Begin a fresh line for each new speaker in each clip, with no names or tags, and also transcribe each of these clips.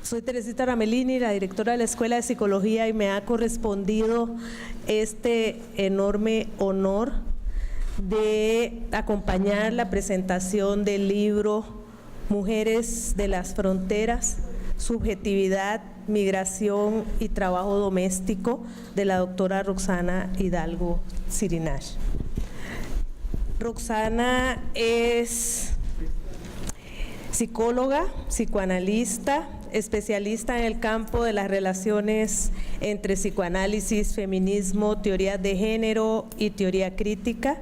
Soy Teresita Ramelini, la directora de la Escuela de Psicología, y me ha correspondido este enorme honor de acompañar la presentación del libro Mujeres de las Fronteras, Subjetividad, Migración y Trabajo Doméstico, de la doctora Roxana Hidalgo Cirinach. Roxana es psicóloga, psicoanalista, especialista en el campo de las relaciones entre psicoanálisis, feminismo, teorías de género y teoría crítica.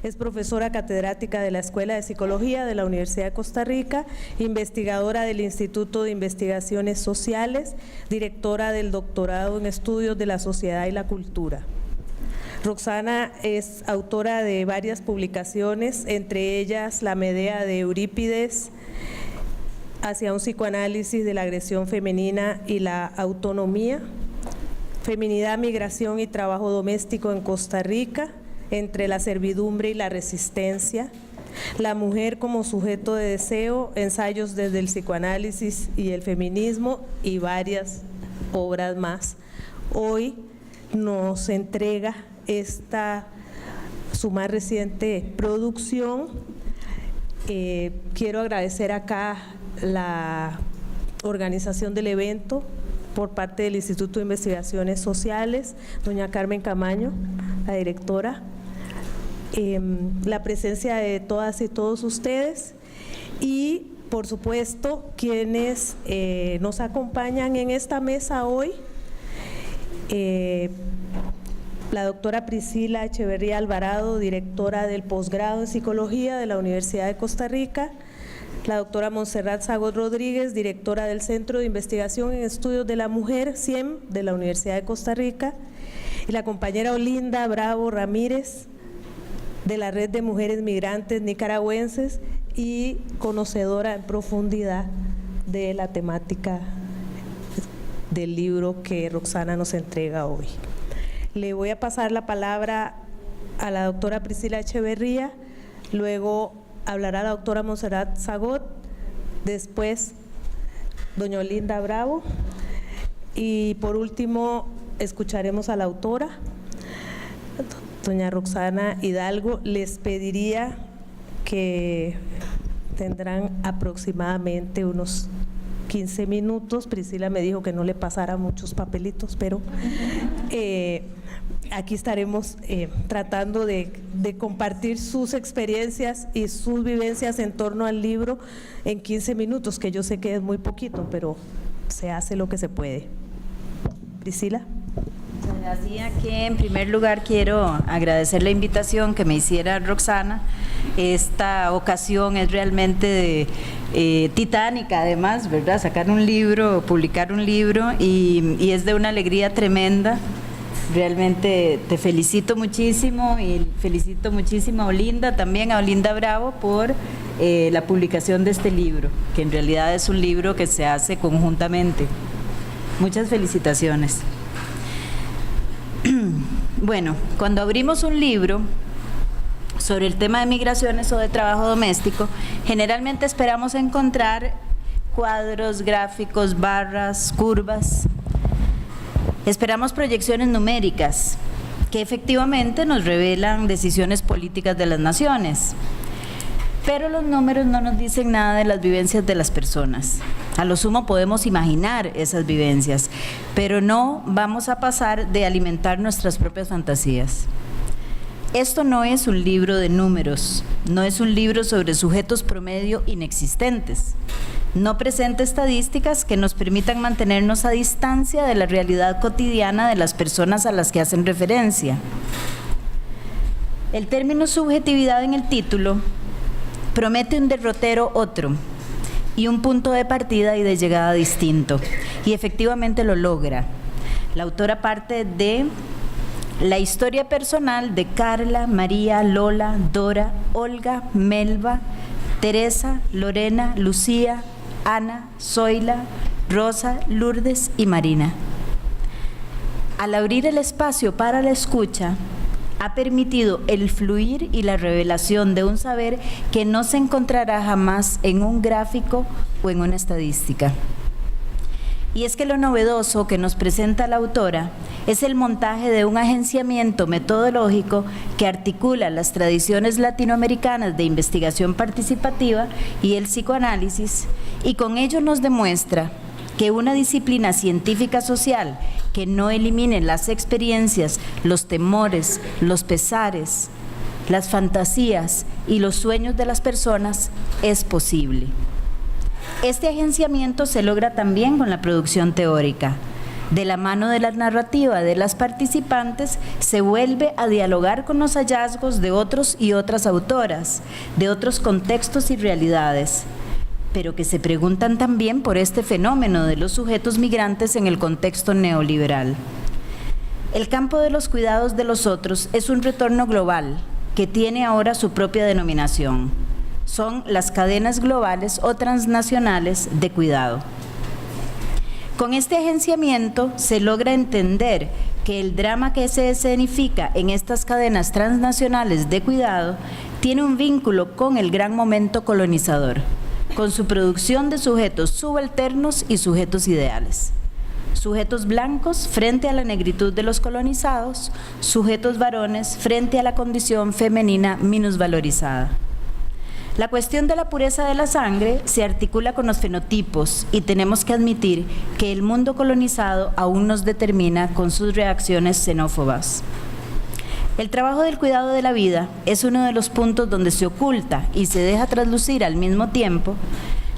Es profesora catedrática de la Escuela de Psicología de la Universidad de Costa Rica, investigadora del Instituto de Investigaciones Sociales, directora del doctorado en Estudios de la Sociedad y la Cultura. Roxana es autora de varias publicaciones, entre ellas La Medea de Eurípides, hacia un psicoanálisis de la agresión femenina y la autonomía, Feminidad, Migración y Trabajo Doméstico en Costa Rica, entre la servidumbre y la resistencia, La mujer como sujeto de deseo, ensayos desde el psicoanálisis y el feminismo, y varias obras más. Hoy nos entrega su más reciente producción. Quiero agradecer acá la organización del evento por parte del Instituto de Investigaciones Sociales, doña Carmen Camaño, la directora, la presencia de todas y todos ustedes y, por supuesto, quienes nos acompañan en esta mesa hoy. La doctora Priscila Echeverría Alvarado, directora del posgrado en Psicología de la Universidad de Costa Rica, la doctora Montserrat Zagot Rodríguez, directora del Centro de Investigación en Estudios de la Mujer, CIEM, de la Universidad de Costa Rica, y la compañera Olinda Bravo Ramírez, de la Red de Mujeres Migrantes Nicaragüenses y conocedora en profundidad de la temática del libro que Roxana nos entrega hoy. Le voy a pasar la palabra a la doctora Priscila Echeverría, luego hablará la doctora Montserrat Zagot, después doña Olinda Bravo y por último escucharemos a la autora, doña Roxana Hidalgo. Les pediría que tendrán aproximadamente unos 15 minutos. Priscila me dijo que no le pasara muchos papelitos, pero aquí estaremos tratando de compartir sus experiencias y sus vivencias en torno al libro en 15 minutos, que yo sé que es muy poquito, pero se hace lo que se puede. Priscila.
Hacía que en primer lugar quiero agradecer la invitación que me hiciera Roxana. Esta ocasión es realmente titánica, además, ¿verdad? Sacar un libro, publicar un libro y es de una alegría tremenda. Realmente te felicito muchísimo y felicito muchísimo a Olinda, también a Olinda Bravo por la publicación de este libro, que en realidad es un libro que se hace conjuntamente. Muchas felicitaciones. Bueno, cuando abrimos un libro sobre el tema de migraciones o de trabajo doméstico, generalmente esperamos encontrar cuadros, gráficos, barras, curvas. Esperamos proyecciones numéricas que efectivamente nos revelan decisiones políticas de las naciones. Pero los números no nos dicen nada de las vivencias de las personas. A lo sumo podemos imaginar esas vivencias, pero no vamos a pasar de alimentar nuestras propias fantasías. Esto no es un libro de números, no es un libro sobre sujetos promedio inexistentes. No presenta estadísticas que nos permitan mantenernos a distancia de la realidad cotidiana de las personas a las que hacen referencia. El término subjetividad en el título promete un derrotero otro y un punto de partida y de llegada distinto, y efectivamente lo logra. La autora parte de la historia personal de Carla, María, Lola, Dora, Olga, Melba, Teresa, Lorena, Lucía, Ana, Zoila, Rosa, Lourdes y Marina. Al abrir el espacio para la escucha, ha permitido el fluir y la revelación de un saber que no se encontrará jamás en un gráfico o en una estadística. Y es que lo novedoso que nos presenta la autora es el montaje de un agenciamiento metodológico que articula las tradiciones latinoamericanas de investigación participativa y el psicoanálisis, y con ello nos demuestra que una disciplina científica social que no elimine las experiencias, los temores, los pesares, las fantasías y los sueños de las personas es posible. Este agenciamiento se logra también con la producción teórica. De la mano de la narrativa de las participantes, se vuelve a dialogar con los hallazgos de otros y otras autoras, de otros contextos y realidades, pero que se preguntan también por este fenómeno de los sujetos migrantes en el contexto neoliberal. El campo de los cuidados de los otros es un retorno global que tiene ahora su propia denominación. Son las cadenas globales o transnacionales de cuidado. Con este agenciamiento se logra entender que el drama que se escenifica en estas cadenas transnacionales de cuidado tiene un vínculo con el gran momento colonizador, con su producción de sujetos subalternos y sujetos ideales. Sujetos blancos frente a la negritud de los colonizados, sujetos varones frente a la condición femenina minusvalorizada. La cuestión de la pureza de la sangre se articula con los fenotipos y tenemos que admitir que el mundo colonizado aún nos determina con sus reacciones xenófobas. El trabajo del cuidado de la vida es uno de los puntos donde se oculta y se deja traslucir al mismo tiempo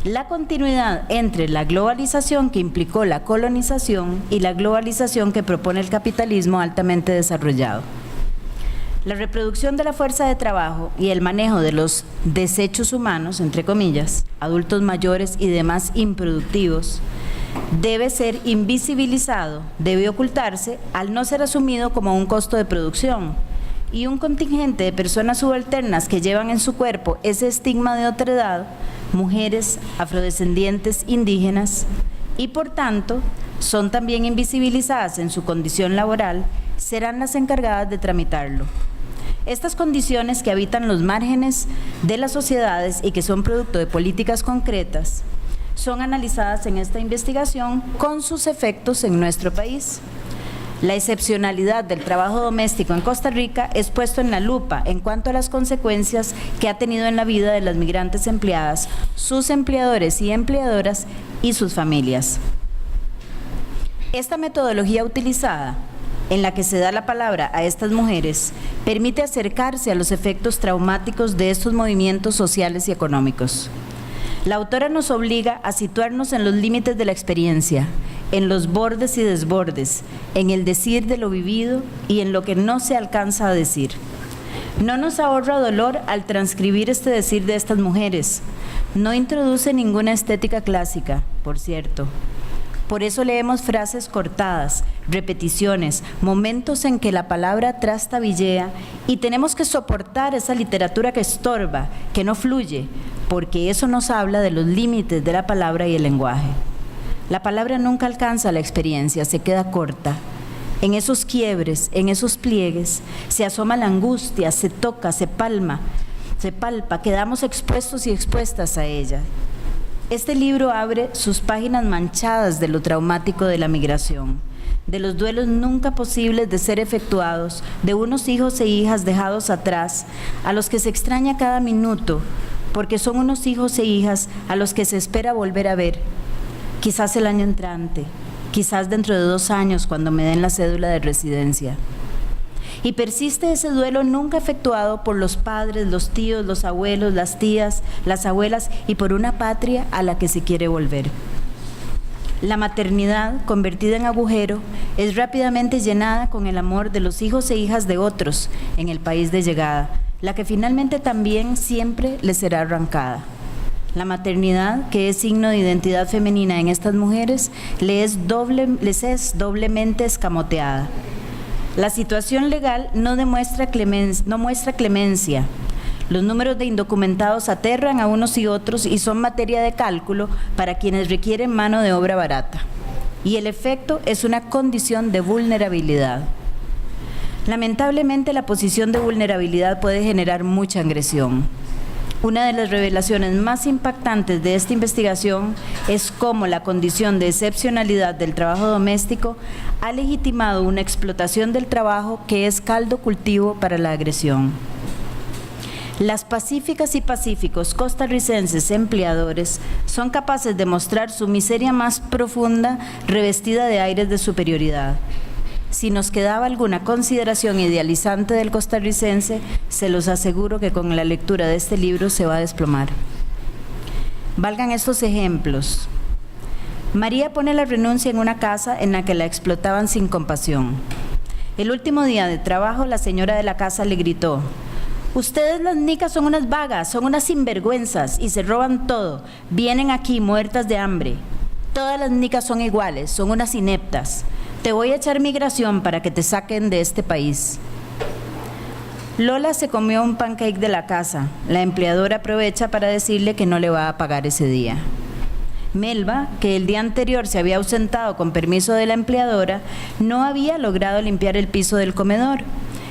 la continuidad entre la globalización que implicó la colonización y la globalización que propone el capitalismo altamente desarrollado. La reproducción de la fuerza de trabajo y el manejo de los desechos humanos, entre comillas, adultos mayores y demás improductivos, debe ser invisibilizado, debe ocultarse al no ser asumido como un costo de producción, y un contingente de personas subalternas que llevan en su cuerpo ese estigma de otredad, mujeres, afrodescendientes, indígenas, y por tanto son también invisibilizadas en su condición laboral, serán las encargadas de tramitarlo. Estas condiciones que habitan los márgenes de las sociedades y que son producto de políticas concretas son analizadas en esta investigación con sus efectos en nuestro país. La excepcionalidad del trabajo doméstico en Costa Rica es puesto en la lupa en cuanto a las consecuencias que ha tenido en la vida de las migrantes empleadas, sus empleadores y empleadoras y sus familias. Esta metodología utilizada, en la que se da la palabra a estas mujeres, permite acercarse a los efectos traumáticos de estos movimientos sociales y económicos. La autora nos obliga a situarnos en los límites de la experiencia, en los bordes y desbordes, en el decir de lo vivido y en lo que no se alcanza a decir. No nos ahorra dolor al transcribir este decir de estas mujeres. No introduce ninguna estética clásica, por cierto. Por eso leemos frases cortadas, repeticiones, momentos en que la palabra trastabillea y tenemos que soportar esa literatura que estorba, que no fluye, porque eso nos habla de los límites de la palabra y el lenguaje. La palabra nunca alcanza la experiencia, se queda corta. En esos quiebres, en esos pliegues, se asoma la angustia, se toca, se palpa, quedamos expuestos y expuestas a ella. Este libro abre sus páginas manchadas de lo traumático de la migración, de los duelos nunca posibles de ser efectuados, de unos hijos e hijas dejados atrás, a los que se extraña cada minuto, porque son unos hijos e hijas a los que se espera volver a ver, quizás el año entrante, quizás dentro de 2 años cuando me den la cédula de residencia. Y persiste ese duelo nunca efectuado por los padres, los tíos, los abuelos, las tías, las abuelas y por una patria a la que se quiere volver. La maternidad, convertida en agujero, es rápidamente llenada con el amor de los hijos e hijas de otros en el país de llegada, la que finalmente también siempre les será arrancada. La maternidad, que es signo de identidad femenina en estas mujeres, les es doblemente escamoteada. La situación legal no muestra clemencia. Los números de indocumentados aterran a unos y otros y son materia de cálculo para quienes requieren mano de obra barata. Y el efecto es una condición de vulnerabilidad. Lamentablemente, la posición de vulnerabilidad puede generar mucha agresión. Una de las revelaciones más impactantes de esta investigación es cómo la condición de excepcionalidad del trabajo doméstico ha legitimado una explotación del trabajo que es caldo cultivo para la agresión. Las pacíficas y pacíficos costarricenses empleadores son capaces de mostrar su miseria más profunda revestida de aires de superioridad. Si nos quedaba alguna consideración idealizante del costarricense, se los aseguro que con la lectura de este libro se va a desplomar. Valgan estos ejemplos. María pone la renuncia en una casa en la que la explotaban sin compasión. El último día de trabajo, la señora de la casa le gritó: ustedes las nicas son unas vagas, son unas sinvergüenzas y se roban todo. Vienen aquí muertas de hambre. Todas las nicas son iguales, son unas ineptas. Te voy a echar migración para que te saquen de este país. Lola se comió un pancake de la casa. La empleadora aprovecha para decirle que no le va a pagar ese día. Melba, que el día anterior se había ausentado con permiso de la empleadora, no había logrado limpiar el piso del comedor.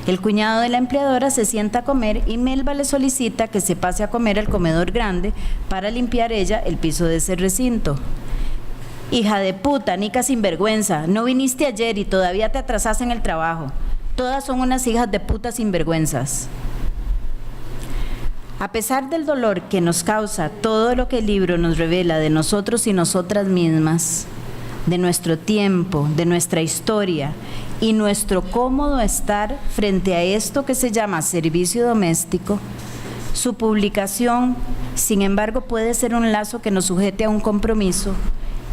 El cuñado de la empleadora se sienta a comer y Melba le solicita que se pase a comer al comedor grande para limpiar ella el piso de ese recinto. Hija de puta, nica sinvergüenza, no viniste ayer y todavía te atrasás en el trabajo. Todas son unas hijas de puta sinvergüenzas. A pesar del dolor que nos causa todo lo que el libro nos revela de nosotros y nosotras mismas, de nuestro tiempo, de nuestra historia y nuestro cómodo estar frente a esto que se llama servicio doméstico, su publicación, sin embargo, puede ser un lazo que nos sujete a un compromiso,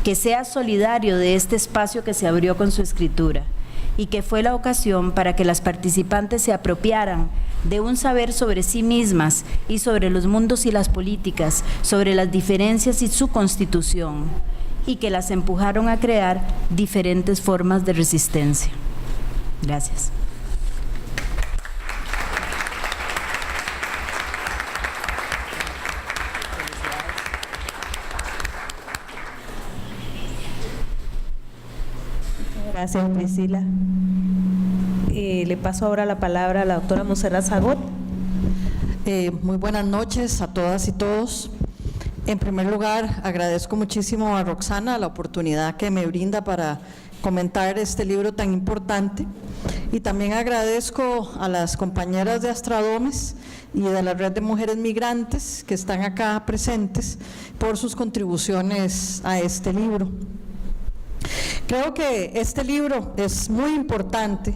que sea solidario de este espacio que se abrió con su escritura y que fue la ocasión para que las participantes se apropiaran de un saber sobre sí mismas y sobre los mundos y las políticas, sobre las diferencias y su constitución, y que las empujaron a crear diferentes formas de resistencia. Gracias.
Gracias, Priscila. Le paso ahora la palabra a la doctora Montserrat Zagot.
Muy buenas noches a todas y todos. En primer lugar, agradezco muchísimo a Roxana la oportunidad que me brinda para comentar este libro tan importante, y también agradezco a las compañeras de Astradomes y de la Red de Mujeres Migrantes que están acá presentes por sus contribuciones a este libro. Creo que este libro es muy importante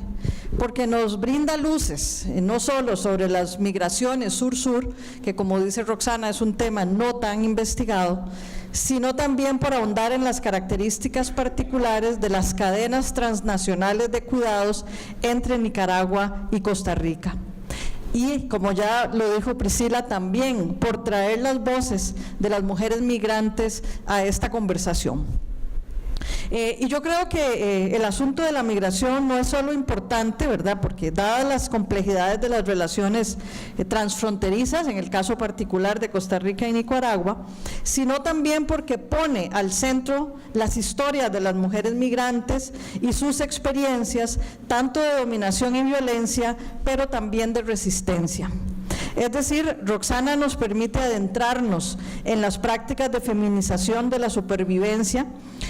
porque nos brinda luces, no solo sobre las migraciones sur-sur, que como dice Roxana es un tema no tan investigado, sino también por ahondar en las características particulares de las cadenas transnacionales de cuidados entre Nicaragua y Costa Rica. Y como ya lo dijo Priscila, también por traer las voces de las mujeres migrantes a esta conversación. Y yo creo que el asunto de la migración no es solo importante, ¿verdad?, porque dadas las complejidades de las relaciones transfronterizas, en el caso particular de Costa Rica y Nicaragua, sino también porque pone al centro las historias de las mujeres migrantes y sus experiencias, tanto de dominación y violencia, pero también de resistencia. Es decir, Roxana nos permite adentrarnos en las prácticas de feminización de la supervivencia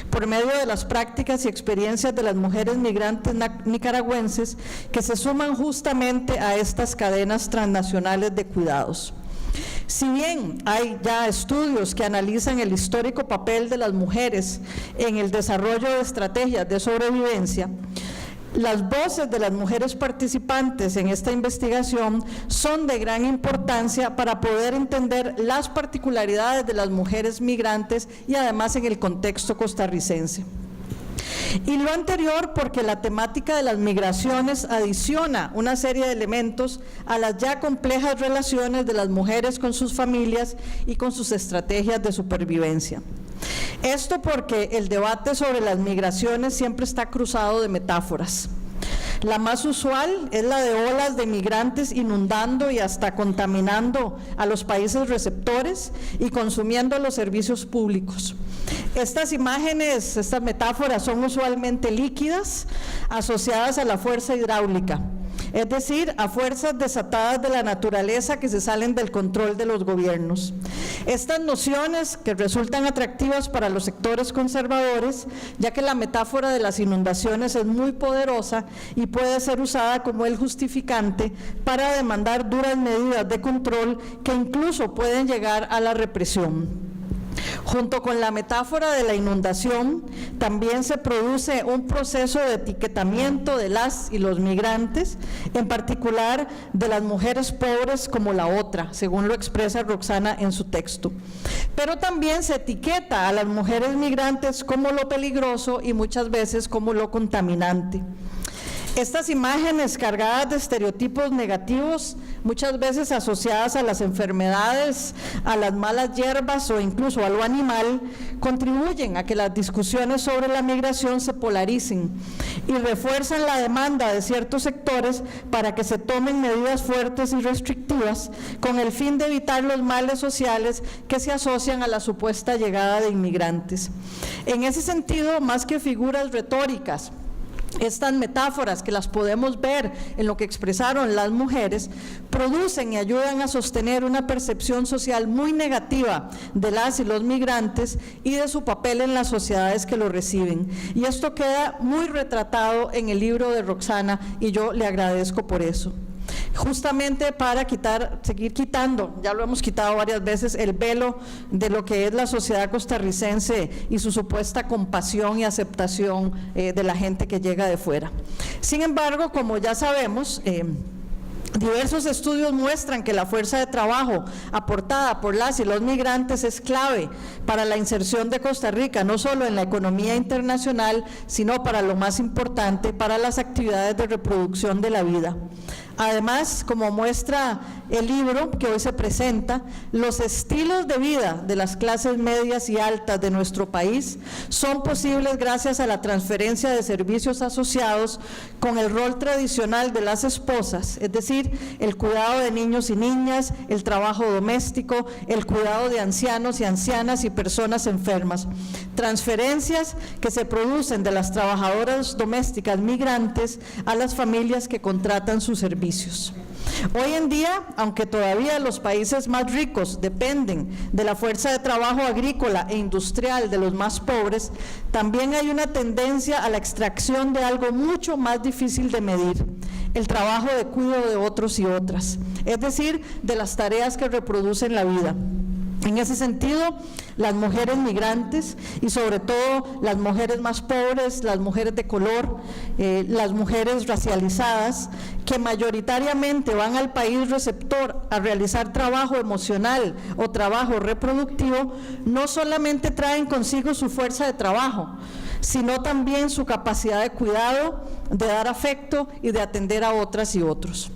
por medio de las prácticas y experiencias de las mujeres migrantes nicaragüenses que se suman justamente a estas cadenas transnacionales de cuidados. Si bien hay ya estudios que analizan el histórico papel de las mujeres en el desarrollo de estrategias de sobrevivencia, las voces de las mujeres participantes en esta investigación son de gran importancia para poder entender las particularidades de las mujeres migrantes y además en el contexto costarricense. Y lo anterior porque la temática de las migraciones adiciona una serie de elementos a las ya complejas relaciones de las mujeres con sus familias y con sus estrategias de supervivencia. Esto porque el debate sobre las migraciones siempre está cruzado de metáforas. La más usual es la de olas de migrantes inundando y hasta contaminando a los países receptores y consumiendo los servicios públicos. Estas imágenes, estas metáforas son usualmente líquidas, asociadas a la fuerza hidráulica. es decir, a fuerzas desatadas de la naturaleza que se salen del control de los gobiernos. Estas nociones que resultan atractivas para los sectores conservadores, ya que la metáfora de las inundaciones es muy poderosa y puede ser usada como el justificante para demandar duras medidas de control que incluso pueden llegar a la represión. Junto con la metáfora de la inundación, también se produce un proceso de etiquetamiento de las y los migrantes, en particular de las mujeres pobres como la otra, según lo expresa Roxana en su texto. Pero también se etiqueta a las mujeres migrantes como lo peligroso y muchas veces como lo contaminante. Estas imágenes cargadas de estereotipos negativos, muchas veces asociadas a las enfermedades, a las malas hierbas o incluso a lo animal, contribuyen a que las discusiones sobre la migración se polaricen y refuerzan la demanda de ciertos sectores para que se tomen medidas fuertes y restrictivas con el fin de evitar los males sociales que se asocian a la supuesta llegada de inmigrantes. En ese sentido, más que figuras retóricas, estas metáforas, que las podemos ver en lo que expresaron las mujeres, producen y ayudan a sostener una percepción social muy negativa de las y los migrantes y de su papel en las sociedades que lo reciben. Y esto queda muy retratado en el libro de Roxana y yo le agradezco por eso. Justamente para seguir quitando, ya lo hemos quitado varias veces, el velo de lo que es la sociedad costarricense y su supuesta compasión y aceptación de la gente que llega de fuera. Sin embargo, como ya sabemos, diversos estudios muestran que la fuerza de trabajo aportada por las y los migrantes es clave para la inserción de Costa Rica, no solo en la economía internacional, sino para lo más importante, para las actividades de reproducción de la vida. Además, como muestra el libro que hoy se presenta, los estilos de vida de las clases medias y altas de nuestro país son posibles gracias a la transferencia de servicios asociados con el rol tradicional de las esposas, es decir, el cuidado de niños y niñas, el trabajo doméstico, el cuidado de ancianos y ancianas y personas enfermas. Transferencias que se producen de las trabajadoras domésticas migrantes a las familias que contratan sus servicios. Hoy en día, aunque todavía los países más ricos dependen de la fuerza de trabajo agrícola e industrial de los más pobres, también hay una tendencia a la extracción de algo mucho más difícil de medir: el trabajo de cuidado de otros y otras, es decir, de las tareas que reproducen la vida. En ese sentido, las mujeres migrantes y sobre todo las mujeres más pobres, las mujeres de color, las mujeres racializadas, que mayoritariamente van al país receptor a realizar trabajo emocional o trabajo reproductivo, no solamente traen consigo su fuerza de trabajo, sino también su capacidad de cuidado, de dar afecto y de atender a otras y otros.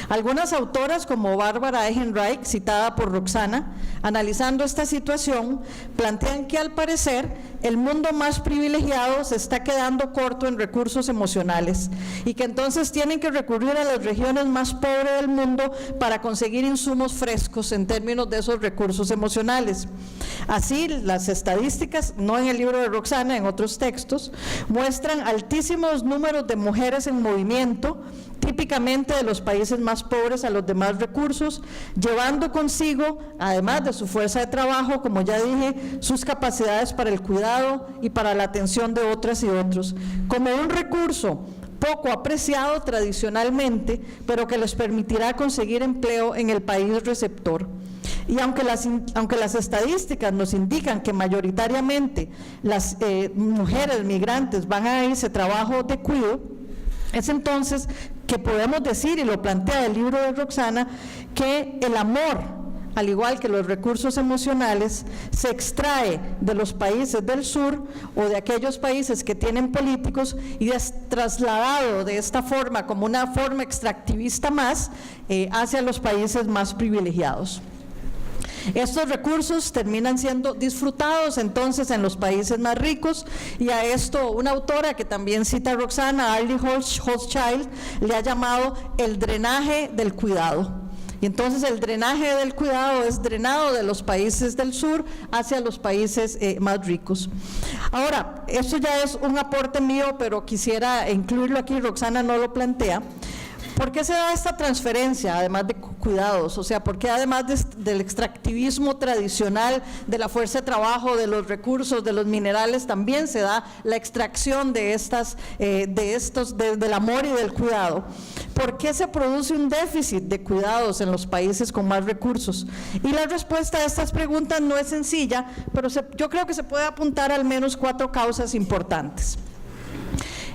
Algunas autoras, como Bárbara Ehrenreich, citada por Roxana, analizando esta situación, plantean que al parecer el mundo más privilegiado se está quedando corto en recursos emocionales y que entonces tienen que recurrir a las regiones más pobres del mundo para conseguir insumos frescos en términos de esos recursos emocionales. Así, las estadísticas, no en el libro de Roxana, en otros textos, muestran altísimos números de mujeres en movimiento, típicamente de los países más pobres a los de más recursos, llevando consigo, además de su fuerza de trabajo, como ya dije, sus capacidades para el cuidado y para la atención de otras y otros, como un recurso poco apreciado tradicionalmente, pero que les permitirá conseguir empleo en el país receptor. Y aunque las estadísticas nos indican que mayoritariamente las mujeres migrantes van a irse a trabajo de cuidado, es entonces que podemos decir, y lo plantea el libro de Roxana, que el amor, al igual que los recursos emocionales, se extrae de los países del sur o de aquellos países que tienen políticos y es trasladado de esta forma, como una forma extractivista más, hacia los países más privilegiados. Estos recursos terminan siendo disfrutados entonces en los países más ricos, y a esto una autora que también cita a Roxana, Arlie Hochschild, le ha llamado el drenaje del cuidado. Y entonces el drenaje del cuidado es drenado de los países del sur hacia los países más ricos. Ahora, esto ya es un aporte mío, pero quisiera incluirlo aquí, Roxana no lo plantea, ¿Por qué se da esta transferencia, además de cuidados? O sea, ¿por qué además del extractivismo tradicional, de la fuerza de trabajo, de los recursos, de los minerales, también se da la extracción del amor y del cuidado? ¿Por qué se produce un déficit de cuidados en los países con más recursos? Y la respuesta a estas preguntas no es sencilla, pero yo creo que se puede apuntar al menos 4 causas importantes.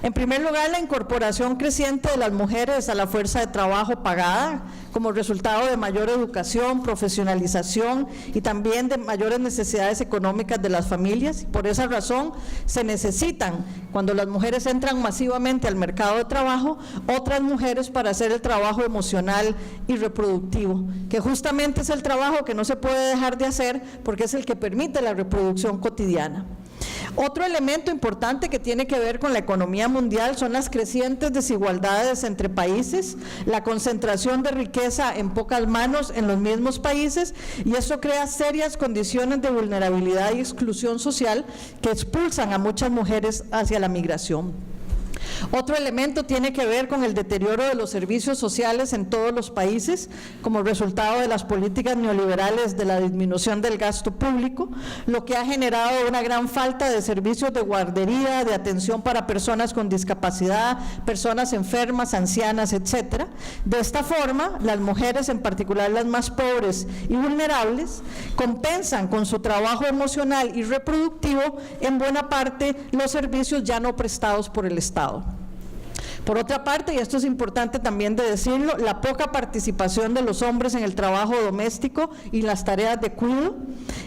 En primer lugar, la incorporación creciente de las mujeres a la fuerza de trabajo pagada como resultado de mayor educación, profesionalización y también de mayores necesidades económicas de las familias. Por esa razón, se necesitan, cuando las mujeres entran masivamente al mercado de trabajo, otras mujeres para hacer el trabajo emocional y reproductivo, que justamente es el trabajo que no se puede dejar de hacer porque es el que permite la reproducción cotidiana. Otro elemento importante que tiene que ver con la economía mundial son las crecientes desigualdades entre países, la concentración de riqueza en pocas manos en los mismos países, y eso crea serias condiciones de vulnerabilidad y exclusión social que expulsan a muchas mujeres hacia la migración. Otro elemento tiene que ver con el deterioro de los servicios sociales en todos los países como resultado de las políticas neoliberales de la disminución del gasto público, lo que ha generado una gran falta de servicios de guardería, de atención para personas con discapacidad, personas enfermas, ancianas, etcétera. De esta forma, las mujeres, en particular las más pobres y vulnerables, compensan con su trabajo emocional y reproductivo en buena parte los servicios ya no prestados por el Estado. Por otra parte, y esto es importante también de decirlo, la poca participación de los hombres en el trabajo doméstico y las tareas de cuidado.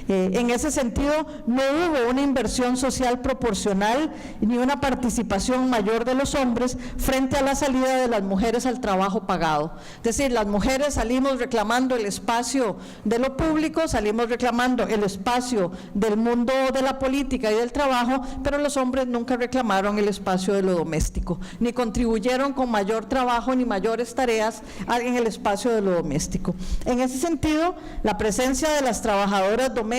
En ese sentido, no hubo una inversión social proporcional ni una participación mayor de los hombres frente a la salida de las mujeres al trabajo pagado. Es decir, las mujeres salimos reclamando el espacio de lo público, salimos reclamando el espacio del mundo de la política y del trabajo, pero los hombres nunca reclamaron el espacio de lo doméstico, ni contribuyeron con mayor trabajo ni mayores tareas en el espacio de lo doméstico. En ese sentido, la presencia de las trabajadoras domésticas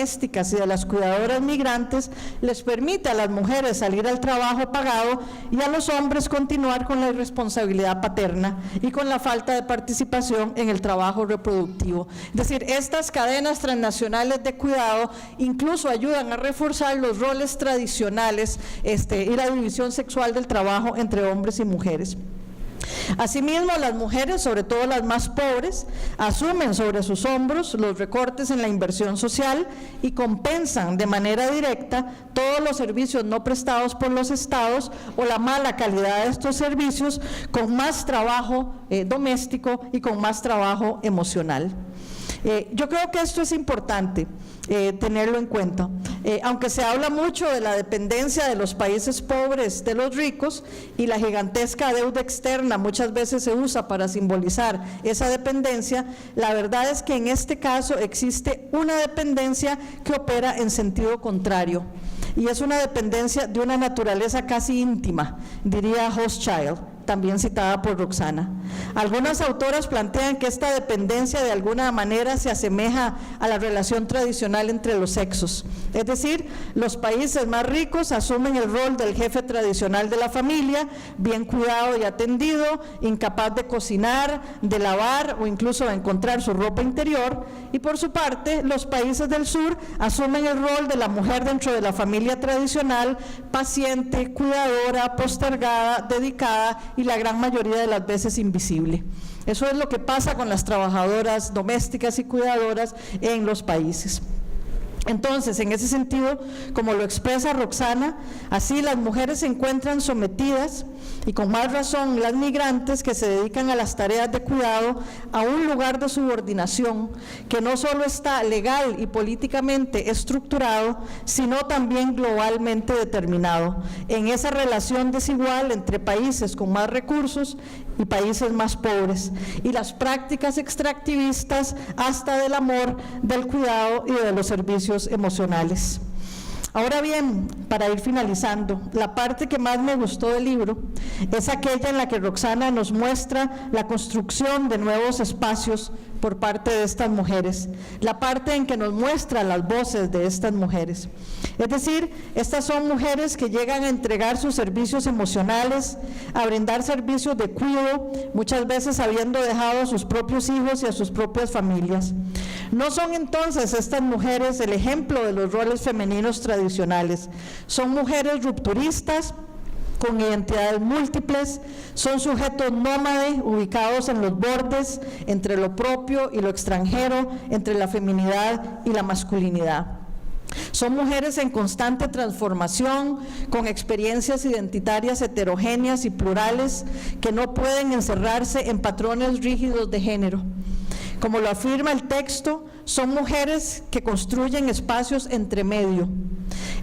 y de las cuidadoras migrantes les permite a las mujeres salir al trabajo pagado y a los hombres continuar con la irresponsabilidad paterna y con la falta de participación en el trabajo reproductivo. Es decir, estas cadenas transnacionales de cuidado incluso ayudan a reforzar los roles tradicionales y la división sexual del trabajo entre hombres y mujeres. Asimismo, las mujeres, sobre todo las más pobres, asumen sobre sus hombros los recortes en la inversión social y compensan de manera directa todos los servicios no prestados por los estados o la mala calidad de estos servicios con más trabajo doméstico y con más trabajo emocional. Yo creo que esto es importante tenerlo en cuenta. Aunque se habla mucho de la dependencia de los países pobres de los ricos y la gigantesca deuda externa muchas veces se usa para simbolizar esa dependencia, la verdad es que en este caso existe una dependencia que opera en sentido contrario. Y es una dependencia de una naturaleza casi íntima, diría Hochschild, también citada por Roxana. Algunas autoras plantean que esta dependencia de alguna manera se asemeja a la relación tradicional entre los sexos. Es decir, los países más ricos asumen el rol del jefe tradicional de la familia, bien cuidado y atendido, incapaz de cocinar, de lavar o incluso de encontrar su ropa interior, y por su parte, los países del sur asumen el rol de la mujer dentro de la familia tradicional, paciente, cuidadora, postergada, dedicada y la gran mayoría de las veces invisible. Eso es lo que pasa con las trabajadoras domésticas y cuidadoras en los países. Entonces, en ese sentido, como lo expresa Roxana, así las mujeres se encuentran sometidas, y con más razón las migrantes que se dedican a las tareas de cuidado, a un lugar de subordinación que no solo está legal y políticamente estructurado, sino también globalmente determinado, en esa relación desigual entre países con más recursos y países más pobres, y las prácticas extractivistas hasta del amor, del cuidado y de los servicios emocionales. Ahora bien, para ir finalizando, la parte que más me gustó del libro es aquella en la que Roxana nos muestra la construcción de nuevos espacios por parte de estas mujeres, la parte en que nos muestra las voces de estas mujeres. Es decir, estas son mujeres que llegan a entregar sus servicios emocionales, a brindar servicios de cuidado, muchas veces habiendo dejado a sus propios hijos y a sus propias familias. No son entonces estas mujeres el ejemplo de los roles femeninos tradicionales, son mujeres rupturistas, con identidades múltiples, son sujetos nómades ubicados en los bordes entre lo propio y lo extranjero, entre la feminidad y la masculinidad. Son mujeres en constante transformación, con experiencias identitarias heterogéneas y plurales que no pueden encerrarse en patrones rígidos de género. Como lo afirma el texto, son mujeres que construyen espacios entre medio,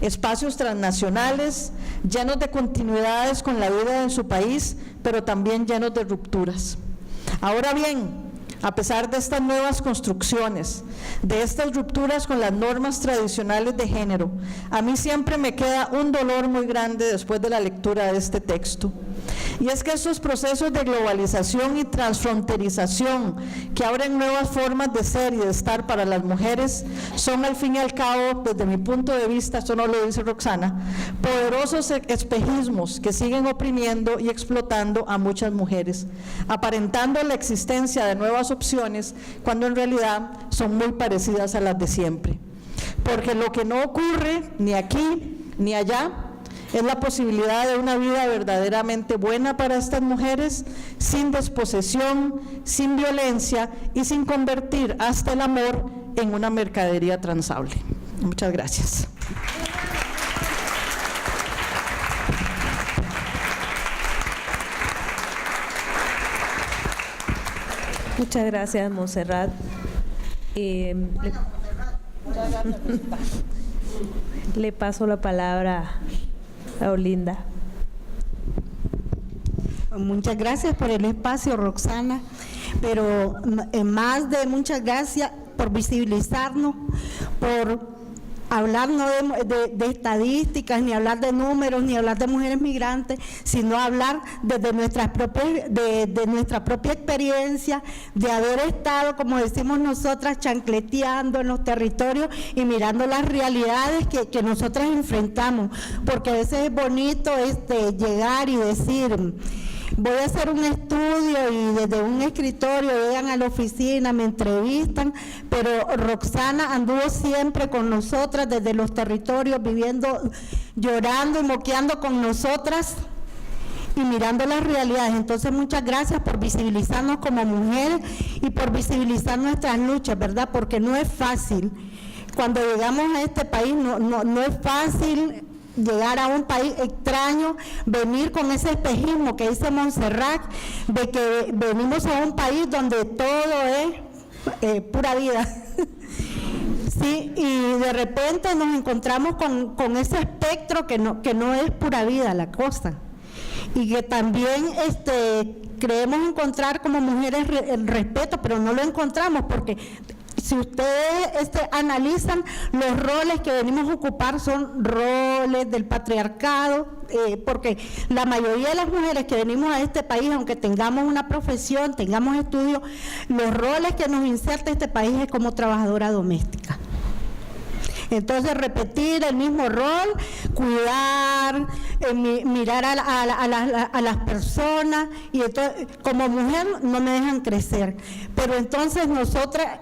espacios transnacionales, llenos de continuidades con la vida en su país, pero también llenos de rupturas. Ahora bien, a pesar de estas nuevas construcciones, de estas rupturas con las normas tradicionales de género, a mí siempre me queda un dolor muy grande después de la lectura de este texto. Y es que estos procesos de globalización y transfronterización que abren nuevas formas de ser y de estar para las mujeres son al fin y al cabo, desde mi punto de vista, esto no lo dice Roxana, poderosos espejismos que siguen oprimiendo y explotando a muchas mujeres, aparentando la existencia de nuevas opciones cuando en realidad son muy parecidas a las de siempre. Porque lo que no ocurre ni aquí ni allá es la posibilidad de una vida verdaderamente buena para estas mujeres, sin desposesión, sin violencia y sin convertir hasta el amor en una mercadería transable. Muchas gracias.
Muchas gracias, Montserrat. Le paso la palabra a Olinda.
Muchas gracias por el espacio, Roxana, pero más de muchas gracias por visibilizarnos, por hablar no de estadísticas, ni hablar de números, ni hablar de mujeres migrantes, sino hablar desde nuestra propia experiencia, de haber estado, como decimos nosotras, chancleteando en los territorios y mirando las realidades que nosotras enfrentamos, porque a veces es bonito llegar y decir: voy a hacer un estudio, y desde un escritorio llegan a la oficina, me entrevistan, pero Roxana anduvo siempre con nosotras desde los territorios, viviendo, llorando y moqueando con nosotras y mirando las realidades. Entonces, muchas gracias por visibilizarnos como mujeres y por visibilizar nuestras luchas, ¿verdad? Porque no es fácil. Cuando llegamos a este país no es fácil llegar a un país extraño, venir con ese espejismo que dice Montserrat, de que venimos a un país donde todo es pura vida. Sí, y de repente nos encontramos con ese espectro que no es pura vida la cosa, y que también creemos encontrar como mujeres el respeto, pero no lo encontramos, porque si ustedes analizan los roles que venimos a ocupar, son roles del patriarcado, porque la mayoría de las mujeres que venimos a este país, aunque tengamos una profesión, tengamos estudios, los roles que nos inserta este país es como trabajadora doméstica. Entonces, repetir el mismo rol, cuidar, mirar a las personas, y entonces, como mujer no me dejan crecer, pero entonces nosotras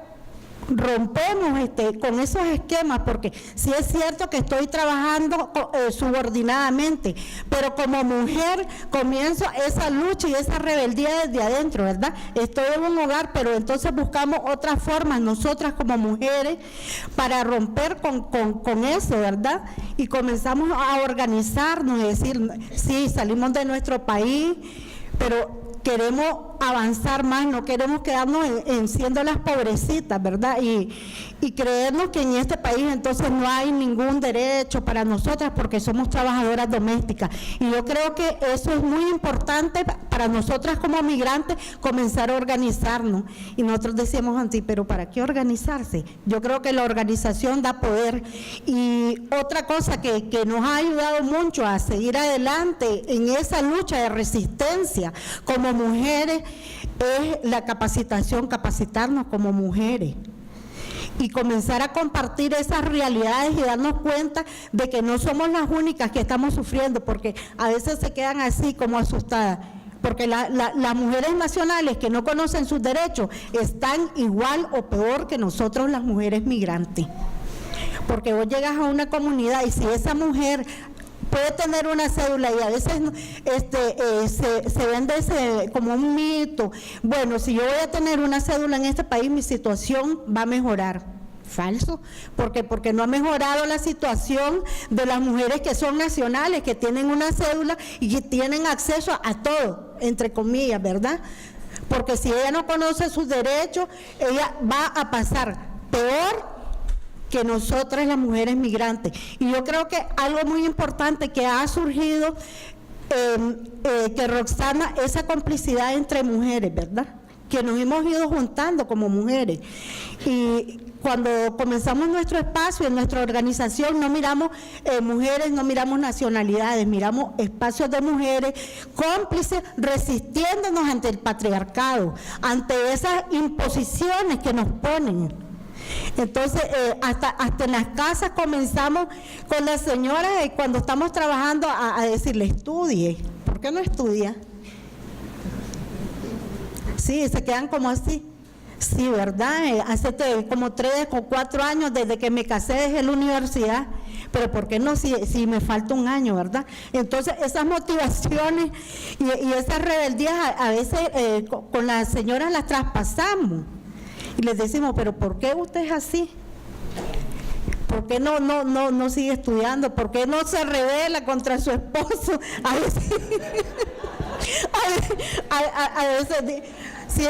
rompemos con esos esquemas, porque sí es cierto que estoy trabajando subordinadamente, pero como mujer comienzo esa lucha y esa rebeldía desde adentro, ¿verdad? Estoy en un hogar, pero entonces buscamos otras formas nosotras como mujeres para romper con eso, ¿verdad? Y comenzamos a organizarnos, es decir, sí, salimos de nuestro país, pero queremos avanzar más, no queremos quedarnos en siendo las pobrecitas, ¿verdad? Y creernos que en este país entonces no hay ningún derecho para nosotras porque somos trabajadoras domésticas. Y yo creo que eso es muy importante para nosotras como migrantes, comenzar a organizarnos. Y nosotros decíamos antes, pero ¿para qué organizarse? Yo creo que la organización da poder. Y otra cosa que nos ha ayudado mucho a seguir adelante en esa lucha de resistencia como mujeres es la capacitación, capacitarnos como mujeres y comenzar a compartir esas realidades y darnos cuenta de que no somos las únicas que estamos sufriendo, porque a veces se quedan así como asustadas, porque las mujeres nacionales que no conocen sus derechos están igual o peor que nosotros las mujeres migrantes, porque vos llegas a una comunidad y si esa mujer puede tener una cédula y a veces se vende como un mito, bueno, si yo voy a tener una cédula en este país, mi situación va a mejorar. Falso, porque no ha mejorado la situación de las mujeres que son nacionales, que tienen una cédula y que tienen acceso a todo, entre comillas, ¿verdad? Porque si ella no conoce sus derechos, ella va a pasar peor que nosotras las mujeres migrantes. Y yo creo que algo muy importante que ha surgido, que Roxana, esa complicidad entre mujeres, ¿verdad? Que nos hemos ido juntando como mujeres. Y cuando comenzamos nuestro espacio, en nuestra organización, no miramos mujeres, no miramos nacionalidades, miramos espacios de mujeres cómplices resistiéndonos ante el patriarcado, ante esas imposiciones que nos ponen. Entonces, hasta en las casas comenzamos con las señoras cuando estamos trabajando a decirle, estudie. ¿Por qué no estudia? Sí, se quedan como así. Sí, ¿verdad? Hace como 3 o 4 años desde que me casé dejé la universidad, pero ¿por qué no? Si me falta un año, ¿verdad? Entonces, esas motivaciones y esas rebeldías a veces con las señoras las traspasamos. Y les decimos, pero ¿por qué usted es así? ¿Por qué no sigue estudiando? ¿Por qué no se rebela contra su esposo? A veces, a veces si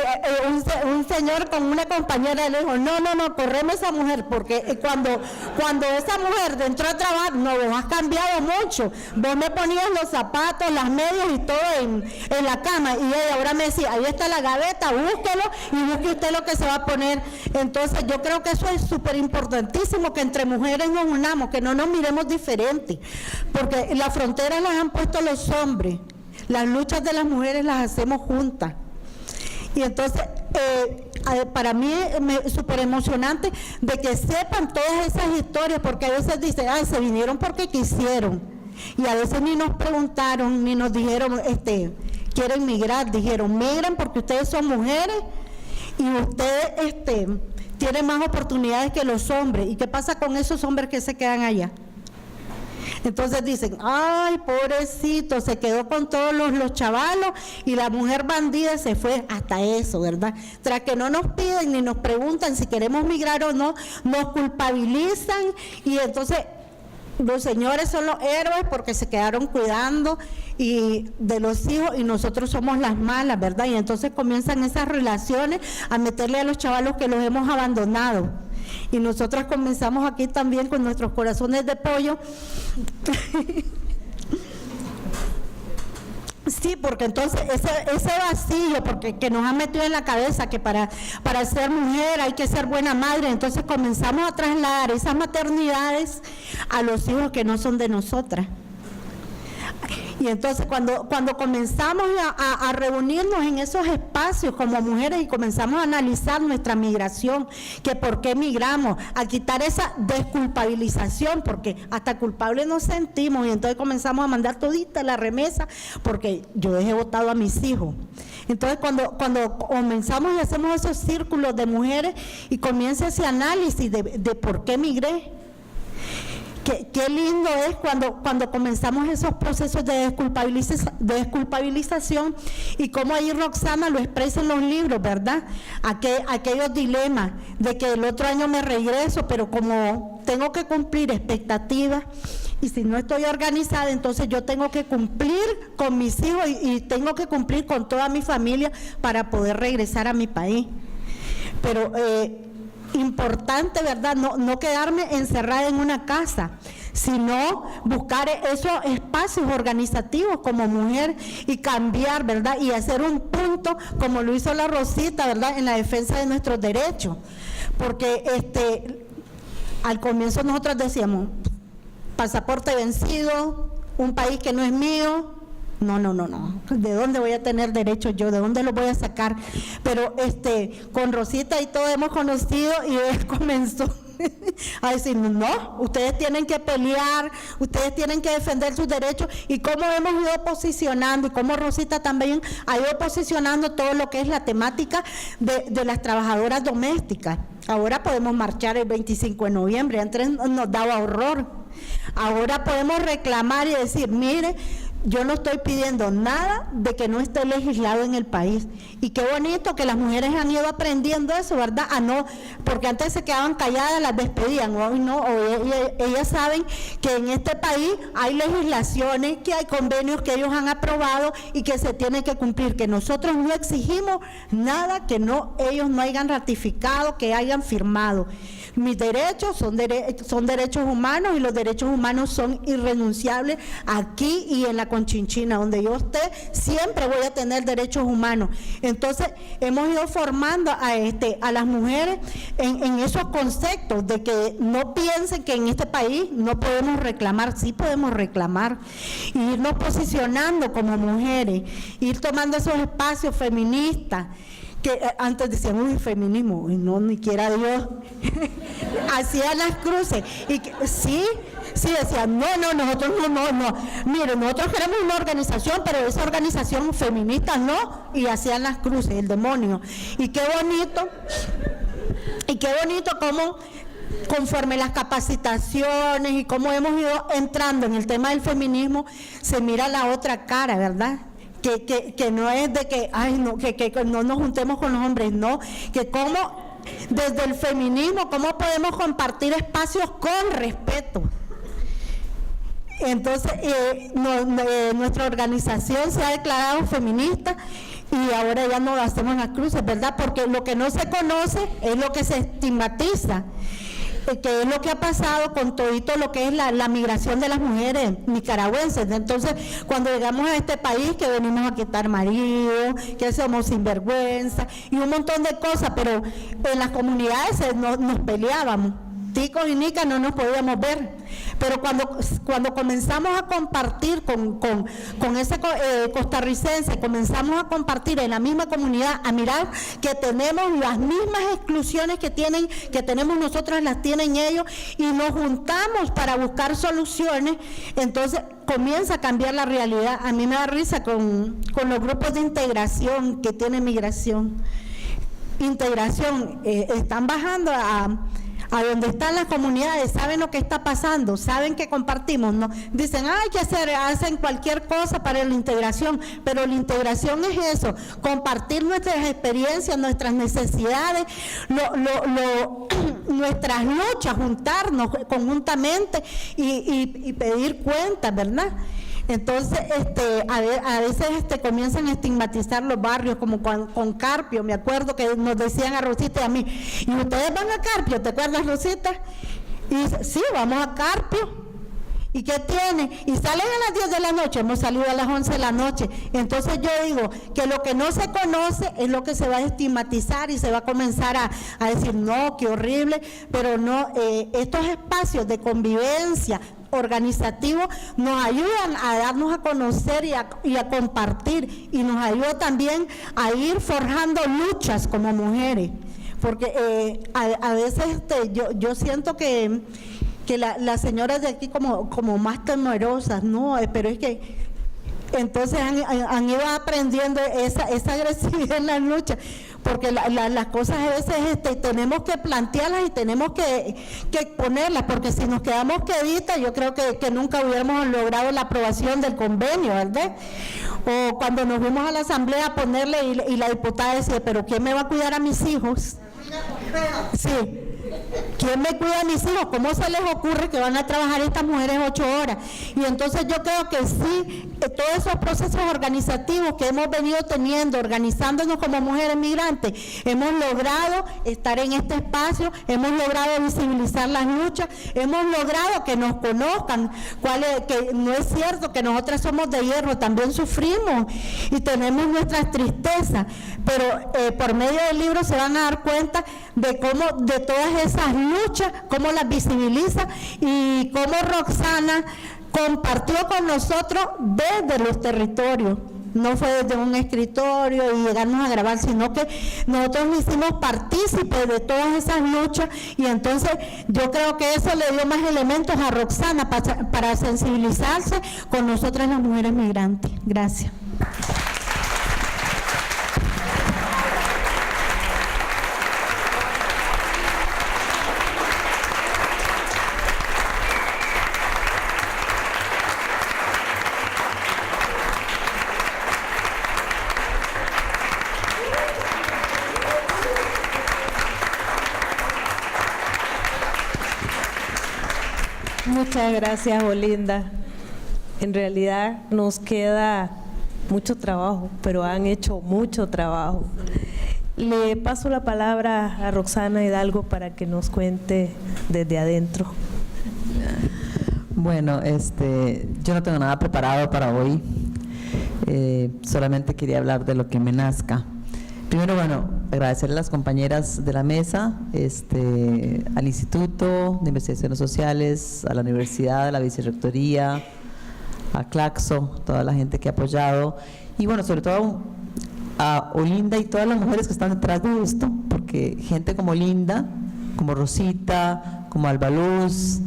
un señor con una compañera le dijo, no, correme esa mujer, porque cuando esa mujer entró a trabajar, no, vos has cambiado mucho, vos me ponías los zapatos, las medias y todo en la cama, y ella ahora me decía, ahí está la gaveta, búsquelo y busque usted lo que se va a poner. Entonces yo creo que eso es súper importantísimo, que entre mujeres nos unamos, que no nos miremos diferentes, porque las fronteras las han puesto los hombres, las luchas de las mujeres las hacemos juntas. Y entonces, para mí es súper emocionante de que sepan todas esas historias, porque a veces dicen, se vinieron porque quisieron. Y a veces ni nos preguntaron, ni nos dijeron, quieren migrar. Dijeron, migran porque ustedes son mujeres y ustedes tienen más oportunidades que los hombres. ¿Y qué pasa con esos hombres que se quedan allá? Entonces dicen, ay, pobrecito, se quedó con todos los chavalos y la mujer bandida se fue. Hasta eso, ¿verdad? Tras que no nos piden ni nos preguntan si queremos migrar o no, nos culpabilizan y entonces los señores son los héroes porque se quedaron cuidando de los hijos y nosotros somos las malas, ¿verdad? Y entonces comienzan esas relaciones a meterle a los chavalos que los hemos abandonado. Y nosotras comenzamos aquí también con nuestros corazones de pollo. Sí, porque entonces ese vacío que nos han metido en la cabeza que para ser mujer hay que ser buena madre, entonces comenzamos a trasladar esas maternidades a los hijos que no son de nosotras. Y entonces cuando comenzamos a reunirnos en esos espacios como mujeres y comenzamos a analizar nuestra migración, que por qué migramos, a quitar esa desculpabilización, porque hasta culpables nos sentimos, y entonces comenzamos a mandar todita la remesa, porque yo dejé botado a mis hijos. Entonces cuando comenzamos y hacemos esos círculos de mujeres y comienza ese análisis de por qué migré. Qué lindo es cuando comenzamos esos procesos de desculpabilización y cómo ahí Roxana lo expresa en los libros, ¿verdad? Aquellos dilemas de que el otro año me regreso, pero como tengo que cumplir expectativas Y si no estoy organizada, entonces yo tengo que cumplir con mis hijos y tengo que cumplir con toda mi familia para poder regresar a mi país. Pero importante, ¿verdad? No quedarme encerrada en una casa, sino buscar esos espacios organizativos como mujer y cambiar, ¿verdad? Y hacer un punto como lo hizo la Rosita, ¿verdad? En la defensa de nuestros derechos. Porque al comienzo nosotros decíamos, pasaporte vencido, un país que no es mío. No. ¿De dónde voy a tener derechos yo? ¿De dónde los voy a sacar? Pero con Rosita y todo hemos conocido y él comenzó a decir, no, ustedes tienen que pelear, ustedes tienen que defender sus derechos, y cómo hemos ido posicionando, y cómo Rosita también ha ido posicionando todo lo que es la temática de las trabajadoras domésticas. Ahora podemos marchar el 25 de noviembre, antes nos daba horror. Ahora podemos reclamar y decir, mire, yo no estoy pidiendo nada de que no esté legislado en el país. Y qué bonito que las mujeres han ido aprendiendo eso, ¿verdad? Porque antes se quedaban calladas, las despedían. Hoy no, ellas saben que en este país hay legislaciones, que hay convenios que ellos han aprobado y que se tienen que cumplir, que nosotros no exigimos nada que ellos no hayan ratificado, que hayan firmado. Mis derechos son derechos humanos, y los derechos humanos son irrenunciables aquí y en la Conchinchina, donde yo esté, siempre voy a tener derechos humanos. Entonces, hemos ido formando a las mujeres en esos conceptos de que no piensen que en este país no podemos reclamar, sí podemos reclamar, y irnos posicionando como mujeres, ir tomando esos espacios feministas, que antes decían, uy, feminismo, y no, ni quiera Dios, hacían las cruces, y sí, decían, no, nosotros no, mire, nosotros queremos una organización, pero esa organización feminista no, y hacían las cruces, el demonio. Y qué bonito cómo, conforme las capacitaciones y cómo hemos ido entrando en el tema del feminismo, se mira la otra cara, ¿verdad? Que no es de que, que no nos juntemos con los hombres, no, que cómo desde el feminismo, cómo podemos compartir espacios con respeto. Entonces, nuestra organización se ha declarado feminista, y ahora ya no hacemos las cruces, ¿verdad? Porque lo que no se conoce es lo que se estigmatiza, que es lo que ha pasado con todito lo que es la migración de las mujeres nicaragüenses. Entonces, cuando llegamos a este país, que venimos a quitar marido, que somos sinvergüenza y un montón de cosas, pero en las comunidades nos peleábamos. Ticos y nicas no nos podíamos ver, pero cuando comenzamos a compartir con ese costarricense, comenzamos a compartir en la misma comunidad, a mirar que tenemos las mismas exclusiones que tenemos nosotras, las tienen ellos, y nos juntamos para buscar soluciones, entonces comienza a cambiar la realidad. A mí me da risa con los grupos de integración que tiene migración. Integración, están bajando a donde están las comunidades, saben lo que está pasando, saben que compartimos, ¿no? Dicen, hay que hacen cualquier cosa para la integración, pero la integración es eso, compartir nuestras experiencias, nuestras necesidades, nuestras luchas, juntarnos conjuntamente y pedir cuentas, ¿verdad? Entonces, a veces sí, comienzan a estigmatizar los barrios, como con Carpio. Me acuerdo que nos decían a Rosita y a mí, ¿y ustedes van a Carpio? ¿Te acuerdas, Rosita? Y dice, sí, vamos a Carpio. ¿Y qué tiene? Y salen a las 10 de la noche, hemos salido a las 11 de la noche. Entonces yo digo que lo que no se conoce es lo que se va a estigmatizar y se va a comenzar a decir, no, qué horrible, pero no, estos espacios de convivencia organizativos nos ayudan a darnos a conocer y a compartir, y nos ayuda también a ir forjando luchas como mujeres, porque a veces yo siento que las señoras de aquí como más temerosas, no, pero es que entonces han ido aprendiendo esa agresividad en la lucha, porque las cosas a veces tenemos que plantearlas y tenemos que ponerlas, porque si nos quedamos queditas, yo creo que nunca hubiéramos logrado la aprobación del convenio, ¿verdad? O cuando nos fuimos a la asamblea a ponerle y la diputada decía, pero ¿quién me va a cuidar a mis hijos? Sí. ¿quién me cuida a mis hijos? ¿Cómo se les ocurre que van a trabajar estas mujeres 8 horas? Y entonces yo creo que sí, todos esos procesos organizativos que hemos venido teniendo, organizándonos como mujeres migrantes, hemos logrado estar en este espacio, hemos logrado visibilizar las luchas, hemos logrado que nos conozcan, que no es cierto que nosotras somos de hierro, también sufrimos y tenemos nuestras tristezas, pero por medio del libro se van a dar cuenta de cómo, de todas esas luchas, cómo las visibiliza y cómo Roxana compartió con nosotros desde los territorios. No fue desde un escritorio y llegarnos a grabar, sino que nosotros nos hicimos partícipes de todas esas luchas, y entonces yo creo que eso le dio más elementos a Roxana para sensibilizarse con nosotras las mujeres migrantes. Gracias.
Muchas gracias, Olinda. En realidad nos queda mucho trabajo, pero han hecho mucho trabajo. Le paso la palabra a Roxana Hidalgo para que nos cuente desde adentro.
Bueno, yo no tengo nada preparado para hoy, solamente quería hablar de lo que me nazca. Primero, bueno, agradecerle a las compañeras de la mesa, al Instituto de Investigaciones Sociales, a la Universidad, a la Vicerrectoría, a Claxo, toda la gente que ha apoyado, y bueno, sobre todo a Olinda y todas las mujeres que están detrás de esto, porque gente como Olinda, como Rosita, como Albaluz,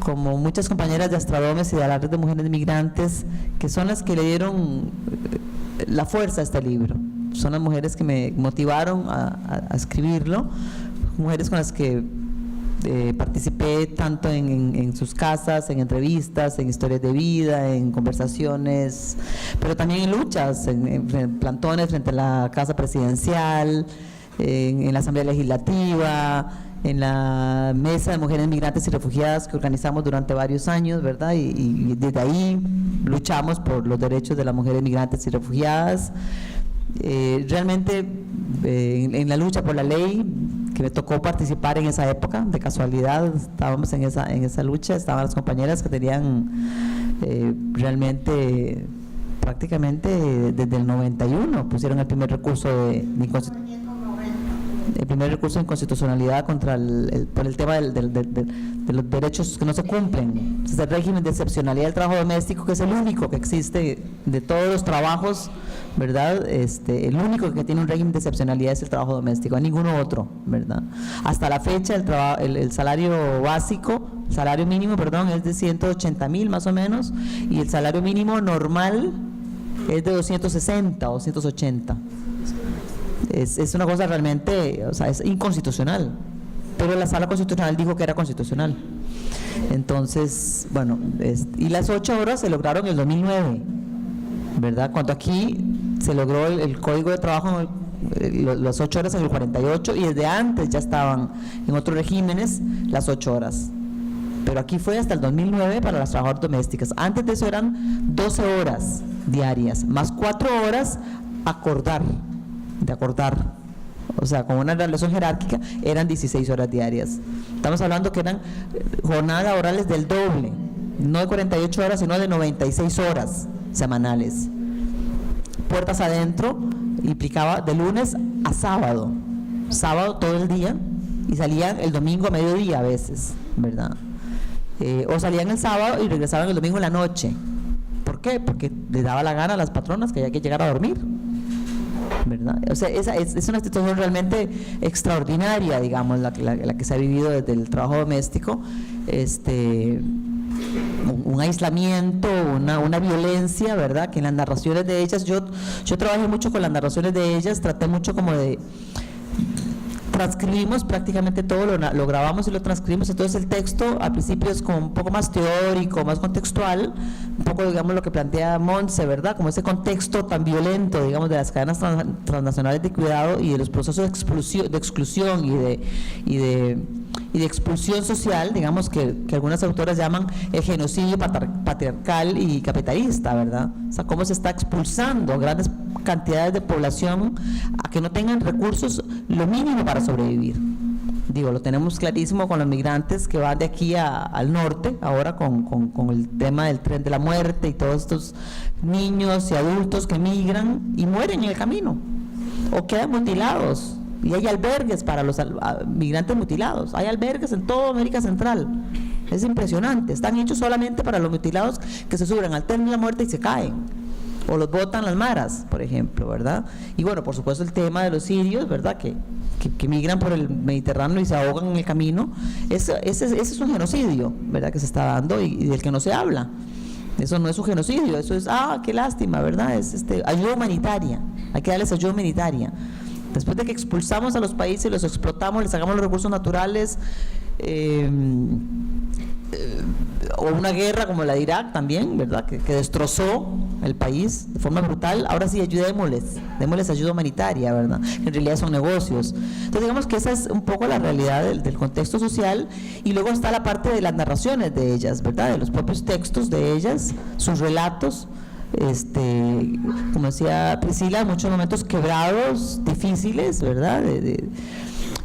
como muchas compañeras de Astradomes y de la red de mujeres migrantes, que son las que le dieron la fuerza a este libro. Son las mujeres que me motivaron a escribirlo, mujeres con las que participé tanto en sus casas, en entrevistas, en historias de vida, en conversaciones, pero también en luchas, en plantones frente a la Casa Presidencial, en la Asamblea Legislativa, en la Mesa de Mujeres Migrantes y Refugiadas que organizamos durante varios años, ¿verdad? Y desde ahí luchamos por los derechos de las mujeres migrantes y refugiadas. Realmente en la lucha por la ley, que me tocó participar en esa época, de casualidad estábamos en esa lucha, estaban las compañeras que tenían realmente prácticamente desde el 91 pusieron el primer recurso de inconstitucionalidad contra por el tema de los derechos que no se cumplen. Es el régimen de excepcionalidad del trabajo doméstico, que es el único que existe de todos los trabajos, ¿verdad? El único que tiene un régimen de excepcionalidad es el trabajo doméstico, a ninguno otro, ¿verdad? Hasta la fecha el salario básico, salario mínimo, perdón, es de 180,000 más o menos, y el salario mínimo normal es de 260 o 280. Es una cosa realmente, o sea, es inconstitucional, pero la Sala Constitucional dijo que era constitucional. Entonces, bueno, y las 8 horas se lograron en el 2009, ¿verdad? Cuando aquí se logró el Código de Trabajo, las 8 horas en el 48, y desde antes ya estaban en otros regímenes las 8 horas. Pero aquí fue hasta el 2009 para las trabajadoras domésticas. Antes de eso eran 12 horas diarias, más 4 horas de acordar, o sea, con una relación jerárquica eran 16 horas diarias. Estamos hablando que eran jornadas laborales del doble, no de 48 horas, sino de 96 horas semanales. Puertas adentro implicaba de lunes a sábado todo el día, y salían el domingo a mediodía a veces, ¿verdad? O salían el sábado y regresaban el domingo en la noche. ¿Por qué? Porque les daba la gana a las patronas que había que llegar a dormir, ¿verdad? O sea, esa es una situación realmente extraordinaria, digamos, la que se ha vivido desde el trabajo doméstico, un aislamiento, una violencia, ¿verdad? Que en las narraciones de ellas, yo trabajé mucho con las narraciones de ellas, traté mucho como de transcribimos prácticamente todo, lo grabamos y lo transcribimos. Entonces el texto al principio es como un poco más teórico, más contextual, un poco, digamos, lo que plantea Montse, ¿verdad? Como ese contexto tan violento, digamos, de las cadenas transnacionales de cuidado y de los procesos de exclusión y de y de expulsión social, digamos, que algunas autoras llaman el genocidio patriarcal y capitalista, ¿verdad? O sea, cómo se está expulsando grandes cantidades de población a que no tengan recursos lo mínimo para sobrevivir. Digo, lo tenemos clarísimo con los migrantes que van de aquí al norte, ahora con el tema del tren de la muerte y todos estos niños y adultos que migran y mueren en el camino, o quedan mutilados. Y hay albergues para los migrantes mutilados, hay albergues en toda América Central. Es impresionante, están hechos solamente para los mutilados que se suben al tren de la muerte y se caen, o los botan las maras, por ejemplo, ¿verdad? Y bueno, por supuesto el tema de los sirios, ¿verdad? Que migran por el Mediterráneo y se ahogan en el camino. Ese es un genocidio, ¿verdad? Que se está dando y del que no se habla. Eso no es un genocidio, eso es, qué lástima, ¿verdad? Es ayuda humanitaria, hay que darles ayuda humanitaria. Después de que expulsamos a los países, los explotamos, les sacamos los recursos naturales, o una guerra como la de Irak también, ¿verdad? Que destrozó el país de forma brutal. Ahora sí, démosles ayuda humanitaria, ¿verdad? En realidad son negocios. Entonces digamos que esa es un poco la realidad del contexto social, y luego está la parte de las narraciones de ellas, ¿verdad? De los propios textos de ellas, sus relatos. Como decía Priscila, en muchos momentos quebrados, difíciles, ¿verdad?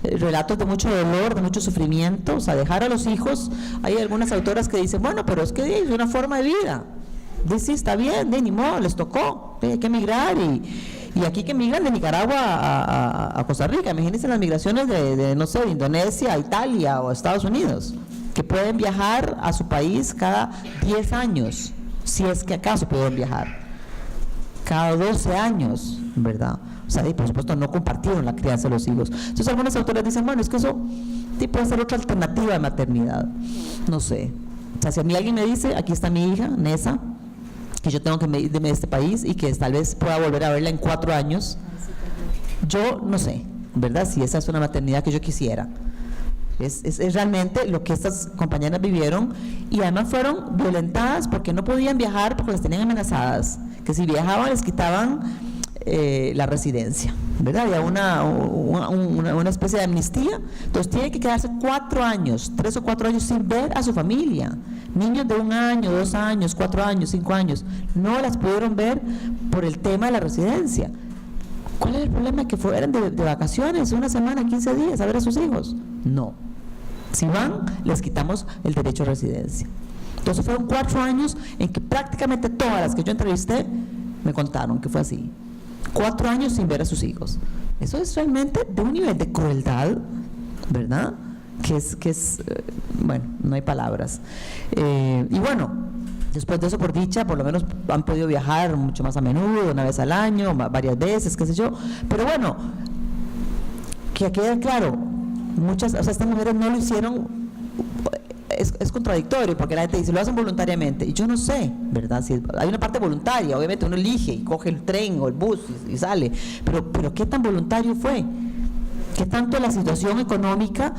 Relatos de mucho dolor, de mucho sufrimiento. O sea, dejar a los hijos, hay algunas autoras que dicen, bueno, pero es que es una forma de vida. Dice, está bien, ni modo, les tocó, hay que emigrar, y aquí que migran de Nicaragua a Costa Rica. Imagínense las migraciones no sé, de Indonesia a Italia o a Estados Unidos, que pueden viajar a su país cada 10 años, si es que acaso pueden viajar, cada 12 años, ¿verdad? O sea, y por supuesto no compartieron la crianza de los hijos. Entonces algunas autoras dicen, bueno, es que eso puede ser otra alternativa de maternidad, no sé. O sea, si a mí alguien me dice, aquí está mi hija, Nessa, que yo tengo que irme de este país y que tal vez pueda volver a verla en 4 años, yo no sé, ¿verdad? Si esa es una maternidad que yo quisiera. Es realmente lo que estas compañeras vivieron, y además fueron violentadas porque no podían viajar porque las tenían amenazadas, que si viajaban les quitaban la residencia, ¿verdad? Había una especie de amnistía. Entonces tienen que quedarse 4 años, 3 o 4 años sin ver a su familia. Niños de 1 año, 2 años, 4 años, 5 años, no las pudieron ver por el tema de la residencia. ¿Cuál es el problema? Que fueran de vacaciones, 1 semana, 15 días a ver a sus hijos. No. Si van, les quitamos el derecho a residencia. Entonces fueron 4 años en que prácticamente todas las que yo entrevisté me contaron que fue así. 4 años sin ver a sus hijos. Eso es realmente de un nivel de crueldad, ¿verdad? Que es bueno, no hay palabras. Y bueno, después de eso, por dicha, por lo menos han podido viajar mucho más a menudo, 1 vez al año, varias veces, qué sé yo. Pero bueno, que quede claro, muchas, o sea, estas mujeres no lo hicieron. Es contradictorio porque la gente dice, lo hacen voluntariamente, y yo no sé, ¿verdad? Si hay una parte voluntaria, obviamente uno elige y coge el tren o el bus y sale, pero ¿qué tan voluntario fue? ¿Qué tanto la situación económica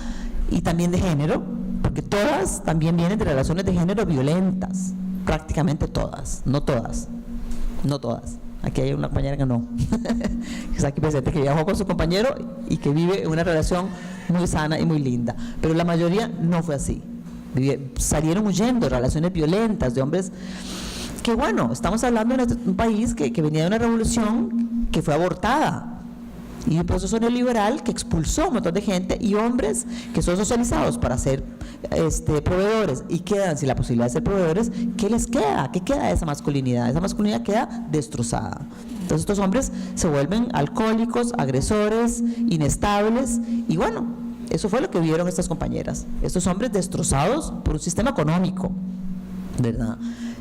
y también de género? Porque todas también vienen de relaciones de género violentas, prácticamente todas, no todas. Aquí hay una compañera que no, que está aquí presente, que viajó con su compañero y que vive una relación muy sana y muy linda, pero la mayoría no fue así. Salieron huyendo de relaciones violentas, de hombres que, bueno, estamos hablando de un país que venía de una revolución que fue abortada, y un proceso neoliberal que expulsó a un montón de gente, y hombres que son socializados para ser proveedores y quedan sin la posibilidad de ser proveedores. ¿Qué les queda? ¿Qué queda de esa masculinidad? Esa masculinidad queda destrozada. Entonces estos hombres se vuelven alcohólicos, agresores, inestables, y bueno, eso fue lo que vieron estas compañeras, estos hombres destrozados por un sistema económico, ¿verdad?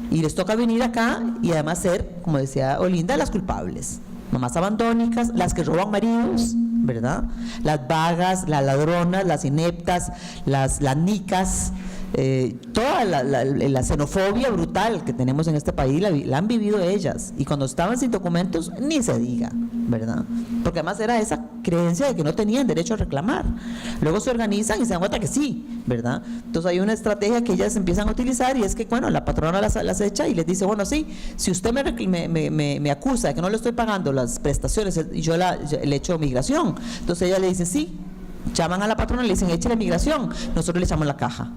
Y les toca venir acá y además ser, como decía Olinda, las culpables, mamás abandónicas, las que roban maridos, ¿verdad? Las vagas, las ladronas, las ineptas, las nicas, toda la xenofobia brutal que tenemos en este país la han vivido ellas, y cuando estaban sin documentos ni se diga, ¿verdad? Porque además era esa creencia de que no tenían derecho a reclamar. Luego se organizan y se dan cuenta que sí, ¿verdad? Entonces hay una estrategia que ellas empiezan a utilizar, y es que, bueno, la patrona las echa y les dice, bueno, sí, si usted me acusa de que no le estoy pagando las prestaciones y yo le echo migración, entonces ella le dice, sí, llaman a la patrona y le dicen, échale migración, nosotros le echamos la caja.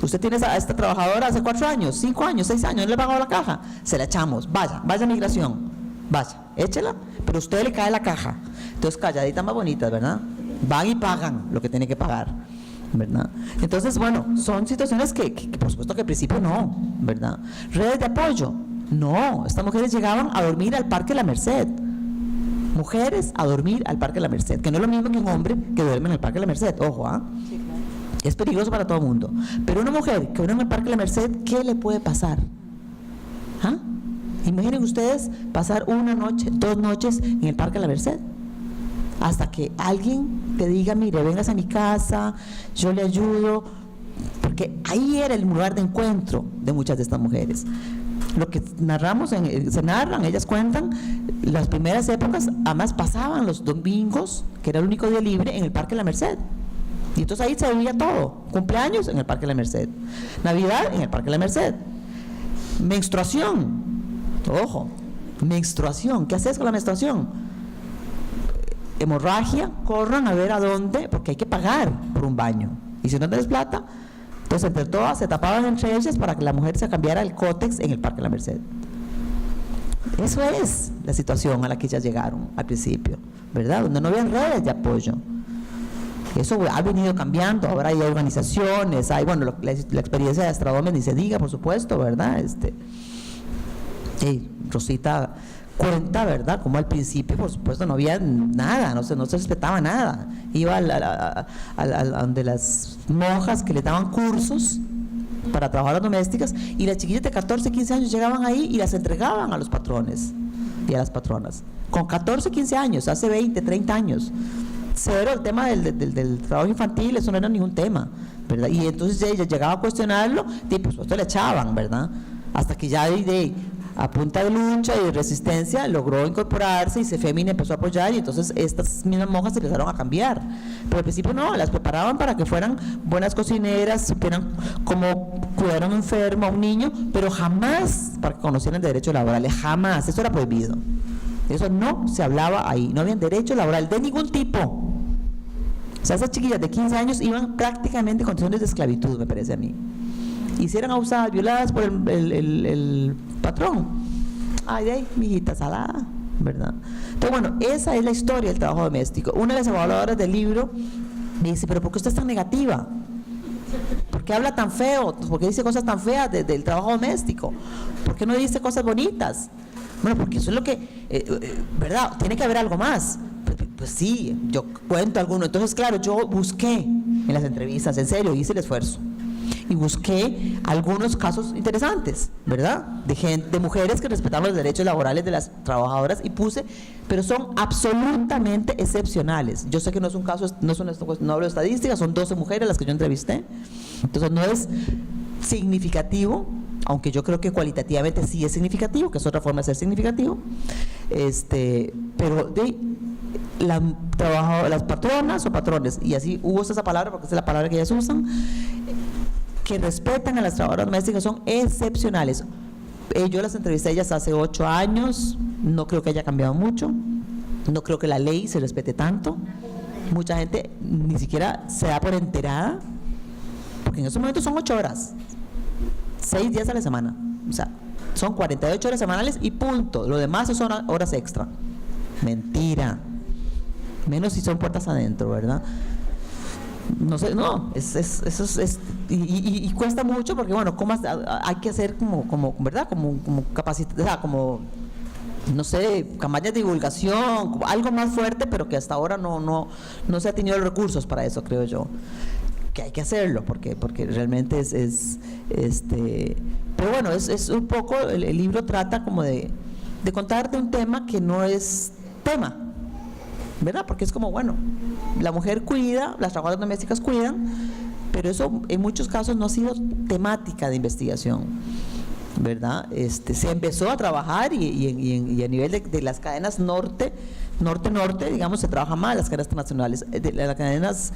Usted tiene a esta trabajadora hace 4 años, 5 años, 6 años, no le pagó la caja, se la echamos, vaya a migración, vaya, échela, pero usted le cae la caja. Entonces, calladitas más bonitas, ¿verdad? Van y pagan lo que tiene que pagar, ¿verdad? Entonces, bueno, son situaciones que por supuesto que al principio no, ¿verdad? Redes de apoyo, no, estas mujeres llegaban a dormir al Parque La Merced. Mujeres a dormir al Parque La Merced, que no es lo mismo que un hombre que duerme en el Parque La Merced, ojo, ¿ah? Sí, claro. Es peligroso para todo el mundo. Pero una mujer que duerme en el Parque La Merced, ¿qué le puede pasar? ¿Ah? Imaginen ustedes pasar 1 noche, 2 noches en el Parque La Merced, hasta que alguien te diga, mire, vengas a mi casa, yo le ayudo, porque ahí era el lugar de encuentro de muchas de estas mujeres. Lo que narramos, se narran, ellas cuentan, las primeras épocas, además pasaban los domingos, que era el único día libre, en el Parque La Merced. Y entonces ahí se veía todo. Cumpleaños en el Parque La Merced, Navidad en el Parque La Merced, menstruación, ojo, menstruación, ¿qué haces con la menstruación? Hemorragia, corran a ver a dónde, porque hay que pagar por un baño, y si no tienes plata, entonces entre todas se tapaban entre ellas para que la mujer se cambiara el cótex en el Parque La Merced. Eso es la situación a la que ellas llegaron al principio, ¿verdad? Donde no había redes de apoyo. Eso ha venido cambiando, ahora hay organizaciones, hay, bueno, la experiencia de Estradome ni se diga, por supuesto, ¿verdad? Rosita cuenta, ¿verdad? Como al principio, por supuesto, no había nada, no se respetaba nada. Iba a donde las monjas que le daban cursos para trabajar domésticas, y las chiquillas de 14, 15 años llegaban ahí y las entregaban a los patrones y a las patronas. Con 14, 15 años, hace 20, 30 años. Cero el tema del trabajo infantil, eso no era ningún tema, ¿verdad? Y entonces ella llegaba a cuestionarlo, y por supuesto le echaban, ¿verdad? Hasta que ya a punta de lucha y de resistencia logró incorporarse, y Cefemina empezó a apoyar, y entonces estas mismas monjas empezaron a cambiar. Pero al principio no, las preparaban para que fueran buenas cocineras, supieran cómo cuidar a un enfermo, a un niño, pero jamás para que conocieran de derechos laborales, jamás, eso era prohibido. Eso no se hablaba ahí, no había derecho laboral de ningún tipo. O sea, esas chiquillas de 15 años iban prácticamente en condiciones de esclavitud, me parece a mí. Y si eran abusadas, violadas por el patrón, ay, mijita salada, ¿verdad? Entonces, bueno, esa es la historia del trabajo doméstico. Una de las evaluadoras del libro me dice, pero ¿por qué usted es tan negativa? ¿Por qué habla tan feo? ¿Por qué dice cosas tan feas del trabajo doméstico? ¿Por qué no dice cosas bonitas? Bueno, porque eso es lo que, ¿verdad? Tiene que haber algo más. Pues sí, yo cuento alguno. Entonces, claro, yo busqué en las entrevistas, en serio, hice el esfuerzo. Y busqué algunos casos interesantes, ¿verdad? De mujeres que respetaban los derechos laborales de las trabajadoras, y puse, pero son absolutamente excepcionales. Yo sé que no es un caso, no hablo de estadísticas, son 12 mujeres las que yo entrevisté. Entonces no es significativo, aunque yo creo que cualitativamente sí es significativo, que es otra forma de ser significativo, pero las patronas o patrones, y así uso esa palabra porque es la palabra que ellas usan, que respetan a las trabajadoras domésticas, son excepcionales. Yo las entrevisté a ellas hace 8 años, no creo que haya cambiado mucho, no creo que la ley se respete tanto, mucha gente ni siquiera se da por enterada, porque en esos momentos son 8 horas, 6 días a la semana, o sea, son 48 horas semanales y punto, lo demás son horas extra. Mentira, menos si son puertas adentro, ¿verdad? No sé, no, eso es y cuesta mucho porque, bueno, hay que hacer como ¿verdad? Como capacidad, como, no sé, campañas de divulgación, algo más fuerte, pero que hasta ahora no se ha tenido los recursos para eso, creo yo. Que hay que hacerlo, porque realmente pero bueno, es un poco, el libro trata como de contarte un tema que no es tema, ¿verdad? Porque es como, bueno, la mujer cuida, las trabajadoras domésticas cuidan, pero eso en muchos casos no ha sido temática de investigación, ¿verdad? Se empezó a trabajar y a nivel de las cadenas norte, digamos, se trabaja más las cadenas transnacionales, las cadenas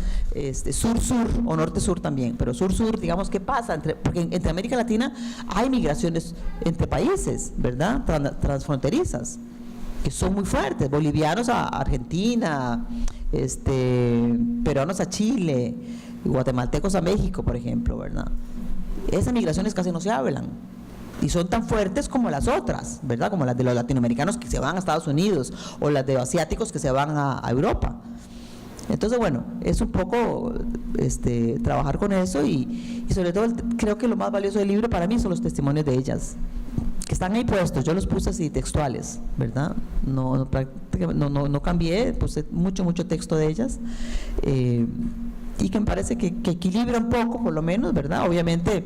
sur-sur o norte-sur también, pero sur-sur, digamos, ¿qué pasa? Porque entre América Latina hay migraciones entre países, ¿verdad? Transfronterizas, que son muy fuertes, bolivianos a Argentina, peruanos a Chile, guatemaltecos a México, por ejemplo, ¿verdad? Esas migraciones casi no se hablan y son tan fuertes como las otras, ¿verdad? Como las de los latinoamericanos que se van a Estados Unidos o las de los asiáticos que se van a Europa. Entonces, bueno, es un poco trabajar con eso y sobre todo creo que lo más valioso del libro para mí son los testimonios de ellas, que están ahí puestos. Yo los puse así textuales, ¿verdad? No cambié, puse mucho texto de ellas, y que me parece que equilibra un poco, por lo menos, ¿verdad? Obviamente,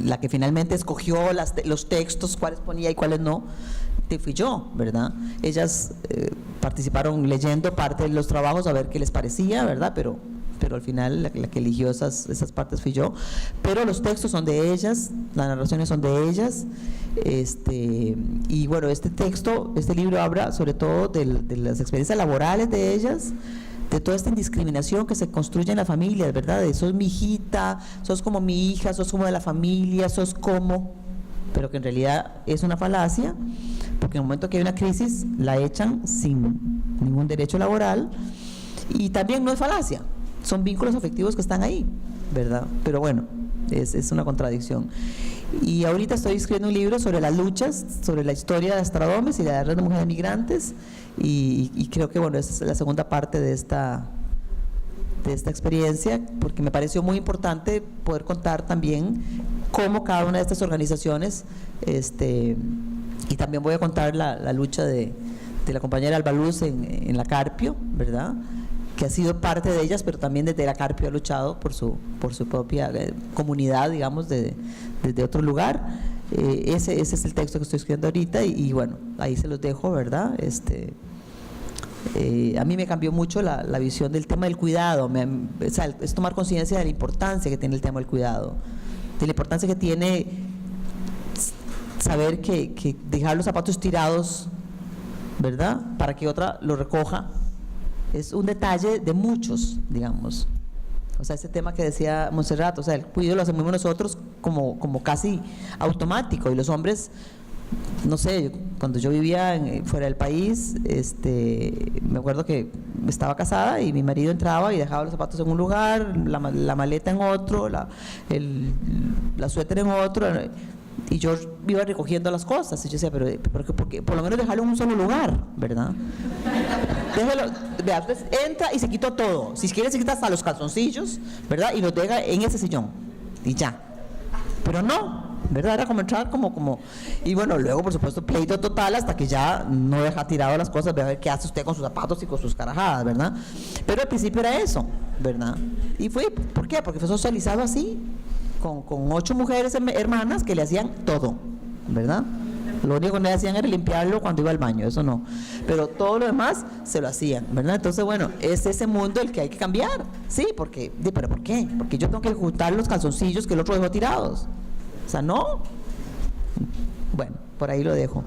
la que finalmente escogió los textos, cuáles ponía y cuáles no, fui yo, ¿verdad? Ellas participaron leyendo parte de los trabajos a ver qué les parecía, ¿verdad? Pero al final la que eligió esas partes fui yo. Pero los textos son de ellas, las narraciones son de ellas, y bueno, este libro habla sobre todo de las experiencias laborales de ellas, de toda esta indiscriminación que se construye en las familias, ¿verdad? De sos mi hijita, sos como mi hija, sos como de la familia, sos como, pero que en realidad es una falacia, porque en el momento que hay una crisis la echan sin ningún derecho laboral, y también no es falacia, son vínculos afectivos que están ahí, ¿verdad? Pero bueno, es una contradicción. Y ahorita estoy escribiendo un libro sobre las luchas, sobre la historia de Astradomes y de la red de mujeres migrantes, y creo que bueno, esa es la segunda parte de esta experiencia, porque me pareció muy importante poder contar también cómo cada una de estas organizaciones, y también voy a contar la lucha de la compañera Alba Luz en la Carpio, ¿verdad?, que ha sido parte de ellas, pero también desde la Carpio ha luchado por su propia comunidad, digamos, desde otro lugar. Ese es el texto que estoy escribiendo ahorita, y bueno, ahí se los dejo, ¿verdad? A mí me cambió mucho la visión del tema del cuidado, es tomar conciencia de la importancia que tiene el tema del cuidado, de la importancia que tiene saber que dejar los zapatos tirados, ¿verdad?, para que otra lo recoja, es un detalle de muchos, digamos. O sea, ese tema que decía Montserrat, o sea, el cuidado lo hacemos nosotros como casi automático, y los hombres, no sé, cuando yo vivía fuera del país, me acuerdo que estaba casada y mi marido entraba y dejaba los zapatos en un lugar, la maleta en otro, la suéter en otro, y yo iba recogiendo las cosas, y yo decía, pero porque por lo menos dejarlo en un solo lugar, ¿verdad? Déjelo, vea, usted entra y se quitó todo, si quiere se quita hasta los calzoncillos, ¿verdad?, y los deja en ese sillón, y ya. Pero no, ¿verdad? Era como entrar como y bueno, luego por supuesto pleito total hasta que ya no deja tirado las cosas, a ver qué hace usted con sus zapatos y con sus carajadas, ¿verdad? Pero al principio era eso, ¿verdad? Y fue, ¿por qué? Porque fue socializado así, con 8 mujeres hermanas que le hacían todo, ¿verdad? Lo único que no le hacían era limpiarlo cuando iba al baño, eso no, pero todo lo demás se lo hacían, ¿verdad? Entonces, bueno, es ese mundo el que hay que cambiar, sí, porque, pero ¿por qué? Porque yo tengo que juntar los calzoncillos que el otro dejó tirados, o sea, no. Bueno, por ahí lo dejo.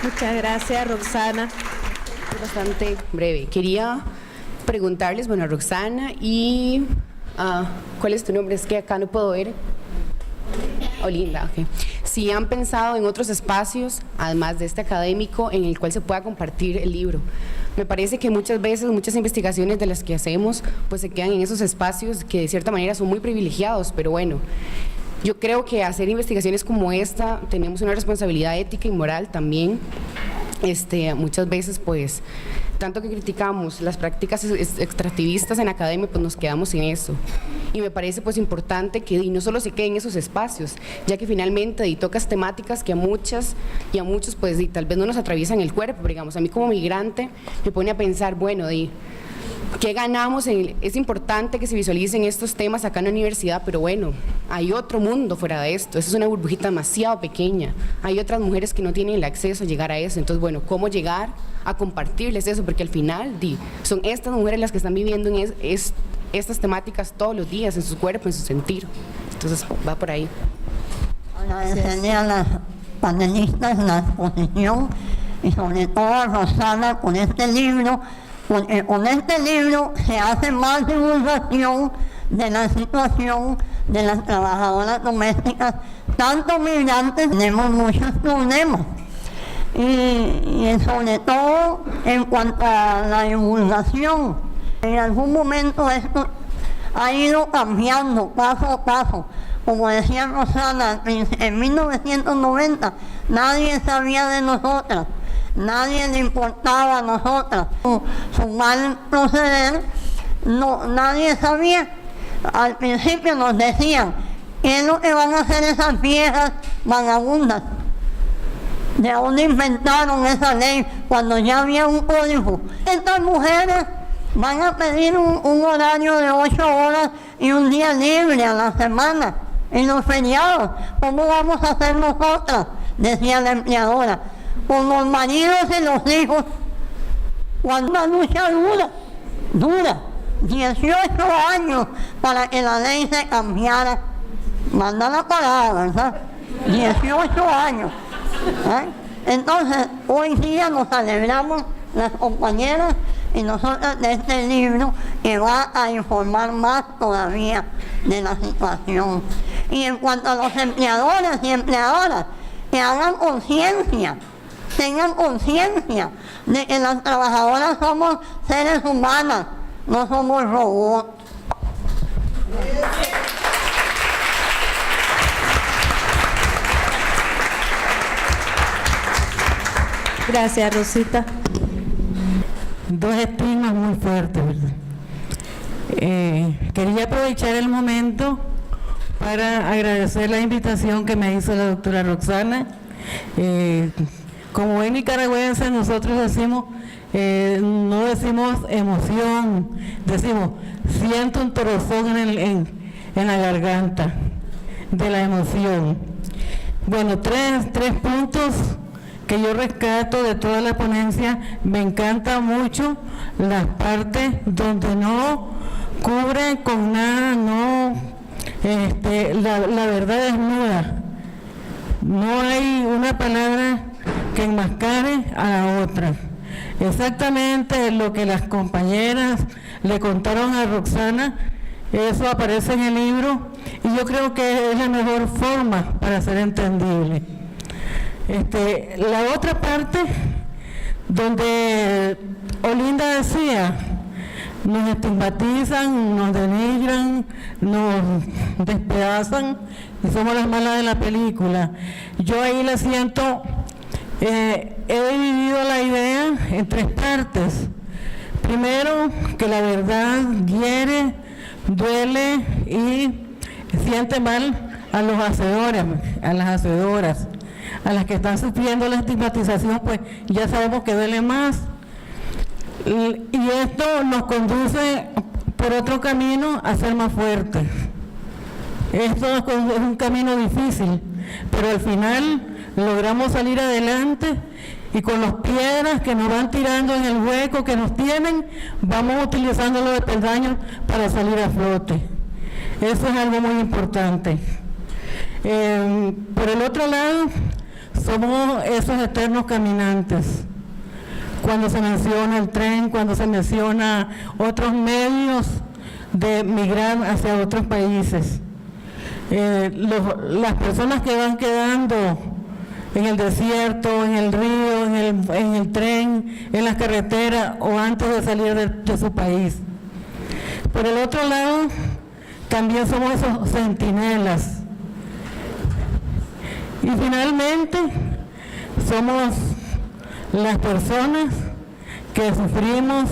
Muchas gracias, Roxana.
Bastante breve. Quería preguntarles, bueno, Roxana, y ¿cuál es tu nombre? Es que acá no puedo ver. Olinda, ok. Si han pensado en otros espacios, además de este académico, en el cual se pueda compartir el libro. Me parece que muchas veces, muchas investigaciones de las que hacemos, pues se quedan en esos espacios que de cierta manera son muy privilegiados, pero bueno, yo creo que hacer investigaciones como esta tenemos una responsabilidad ética y moral también. Muchas veces, pues, tanto que criticamos las prácticas extractivistas en la academia, pues nos quedamos en eso. Y me parece pues importante que no solo se queden esos espacios, ya que finalmente tocas temáticas que a muchas y a muchos pues tal vez no nos atraviesan el cuerpo, pero, digamos, a mí como migrante me pone a pensar, bueno, ¿qué ganamos? Es importante que se visualicen estos temas acá en la universidad, pero bueno, hay otro mundo fuera de esto, eso es una burbujita demasiado pequeña, hay otras mujeres que no tienen el acceso a llegar a eso, entonces bueno, ¿cómo llegar a compartirles eso? Porque al final son estas mujeres las que están viviendo en estas temáticas todos los días, en su cuerpo, en su sentir, entonces va por ahí.
Agradecerle a las panelistas la exposición y sobre todo a Roxana con este libro porque con este libro se hace más divulgación de la situación de las trabajadoras domésticas, tanto migrantes, tenemos muchos problemas. Y sobre todo en cuanto a la divulgación, en algún momento esto ha ido cambiando paso a paso. Como decía Rosana, en 1990 nadie sabía de nosotras, nadie le importaba a nosotras su mal proceder, no, nadie sabía. Al principio nos decían, ¿qué es lo que van a hacer esas viejas vagabundas? ¿De dónde inventaron esa ley cuando ya había un código? Estas mujeres van a pedir un horario de 8 horas y un día libre a la semana en los feriados. ¿Cómo vamos a hacer nosotras? Decía la empleadora. Con los maridos y los hijos. Cuando una lucha dura, 18 años para que la ley se cambiara. Manda la palabra, ¿verdad? 18 años. Entonces, hoy día nos alegramos las compañeras y nosotros de este libro que va a informar más todavía de la situación. Y en cuanto a los empleadores y empleadoras, que hagan conciencia, tengan conciencia de que las trabajadoras somos seres humanos, no somos robots.
Gracias, Rosita.
Dos estigmas muy fuertes, ¿verdad? Quería aprovechar el momento para agradecer la invitación que me hizo la doctora Roxana. Como buen nicaragüense, nosotros decimos, no decimos emoción, decimos, siento un torzón en la garganta de la emoción. Bueno, tres puntos que yo rescato de toda la ponencia. Me encanta mucho las partes donde no cubre con nada, la verdad desnuda. No hay una palabra que enmascare a la otra. Exactamente lo que las compañeras le contaron a Roxana, eso aparece en el libro y yo creo que es la mejor forma para ser entendible. La otra parte donde Olinda decía, nos estigmatizan, nos denigran, nos despedazan y somos las malas de la película. Yo ahí la siento, he dividido la idea en tres partes. Primero, que la verdad hiere, duele y siente mal a los hacedores, a las hacedoras. A las que están sufriendo la estigmatización, pues ya sabemos que duele más. Y esto nos conduce por otro camino a ser más fuertes. Esto es un camino difícil, pero al final logramos salir adelante y con las piedras que nos van tirando en el hueco que nos tienen, vamos utilizando los peldaños para salir a flote. Eso es algo muy importante. Por el otro lado, somos esos eternos caminantes. Cuando se menciona el tren, cuando se menciona otros medios de migrar hacia otros países. Las personas que van quedando en el desierto, en el río, en el tren, en las carreteras o antes de salir de su país. Por el otro lado, también somos esos centinelas. Y finalmente, somos las personas que sufrimos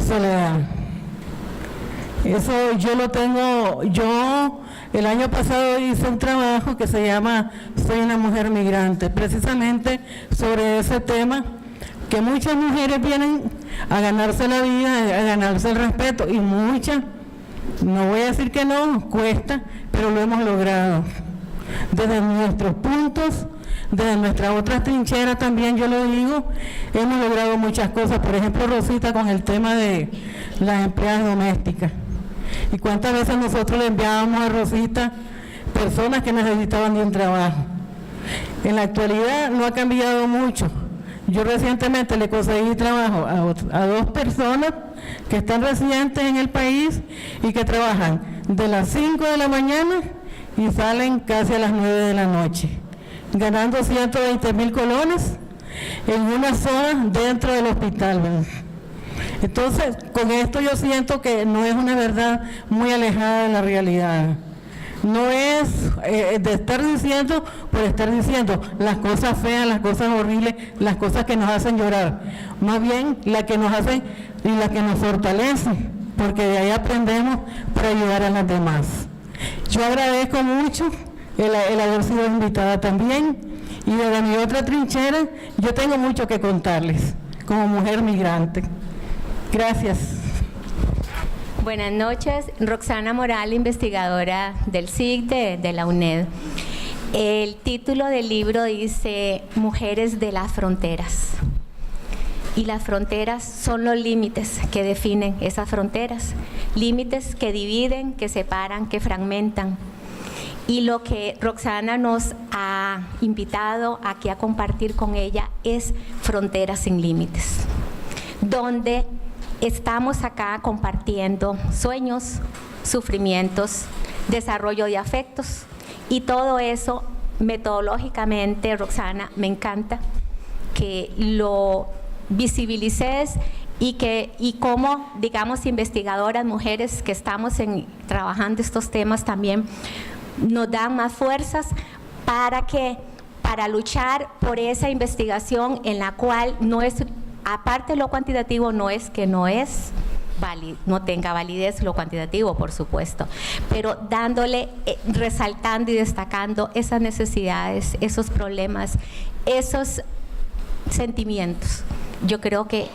soledad. Eso yo lo tengo, el año pasado hice un trabajo que se llama Soy una mujer migrante, precisamente sobre ese tema, que muchas mujeres vienen a ganarse la vida, a ganarse el respeto, y muchas, no voy a decir que no, cuesta, pero lo hemos logrado. Desde nuestros puntos, desde nuestras otras trincheras también, yo lo digo, hemos logrado muchas cosas. Por ejemplo, Rosita, con el tema de las empleadas domésticas. ¿Y cuántas veces nosotros le enviábamos a Rosita personas que necesitaban de un trabajo? En la actualidad no ha cambiado mucho. Yo recientemente le conseguí trabajo a 2 personas que están residentes en el país y que trabajan de las 5 de la mañana y salen casi a las 9 de la noche, ganando 120.000 colones en una zona dentro del hospital, ¿verdad? Entonces, con esto yo siento que no es una verdad muy alejada de la realidad. No es de estar diciendo por estar diciendo las cosas feas, las cosas horribles, las cosas que nos hacen llorar. Más bien la que nos hacen y la que nos fortalece, porque de ahí aprendemos para ayudar a las demás. Yo agradezco mucho el haber sido invitada también, y desde mi otra trinchera yo tengo mucho que contarles como mujer migrante. Gracias.
Buenas noches, Roxana Moral, investigadora del SIG de la UNED. El título del libro dice Mujeres de las fronteras. Y las fronteras son los límites que definen esas fronteras, límites que dividen, que separan, que fragmentan. Y lo que Roxana nos ha invitado aquí a compartir con ella es Fronteras sin Límites, donde estamos acá compartiendo sueños, sufrimientos, desarrollo de afectos, y todo eso metodológicamente, Roxana, me encanta que lo visibilices y como, digamos, investigadoras, mujeres que estamos trabajando estos temas también, nos dan más fuerzas para luchar por esa investigación en la cual no es, aparte de lo cuantitativo, no es que no tenga validez lo cuantitativo, por supuesto, pero dándole, resaltando y destacando esas necesidades, esos problemas, esos sentimientos. Yo creo que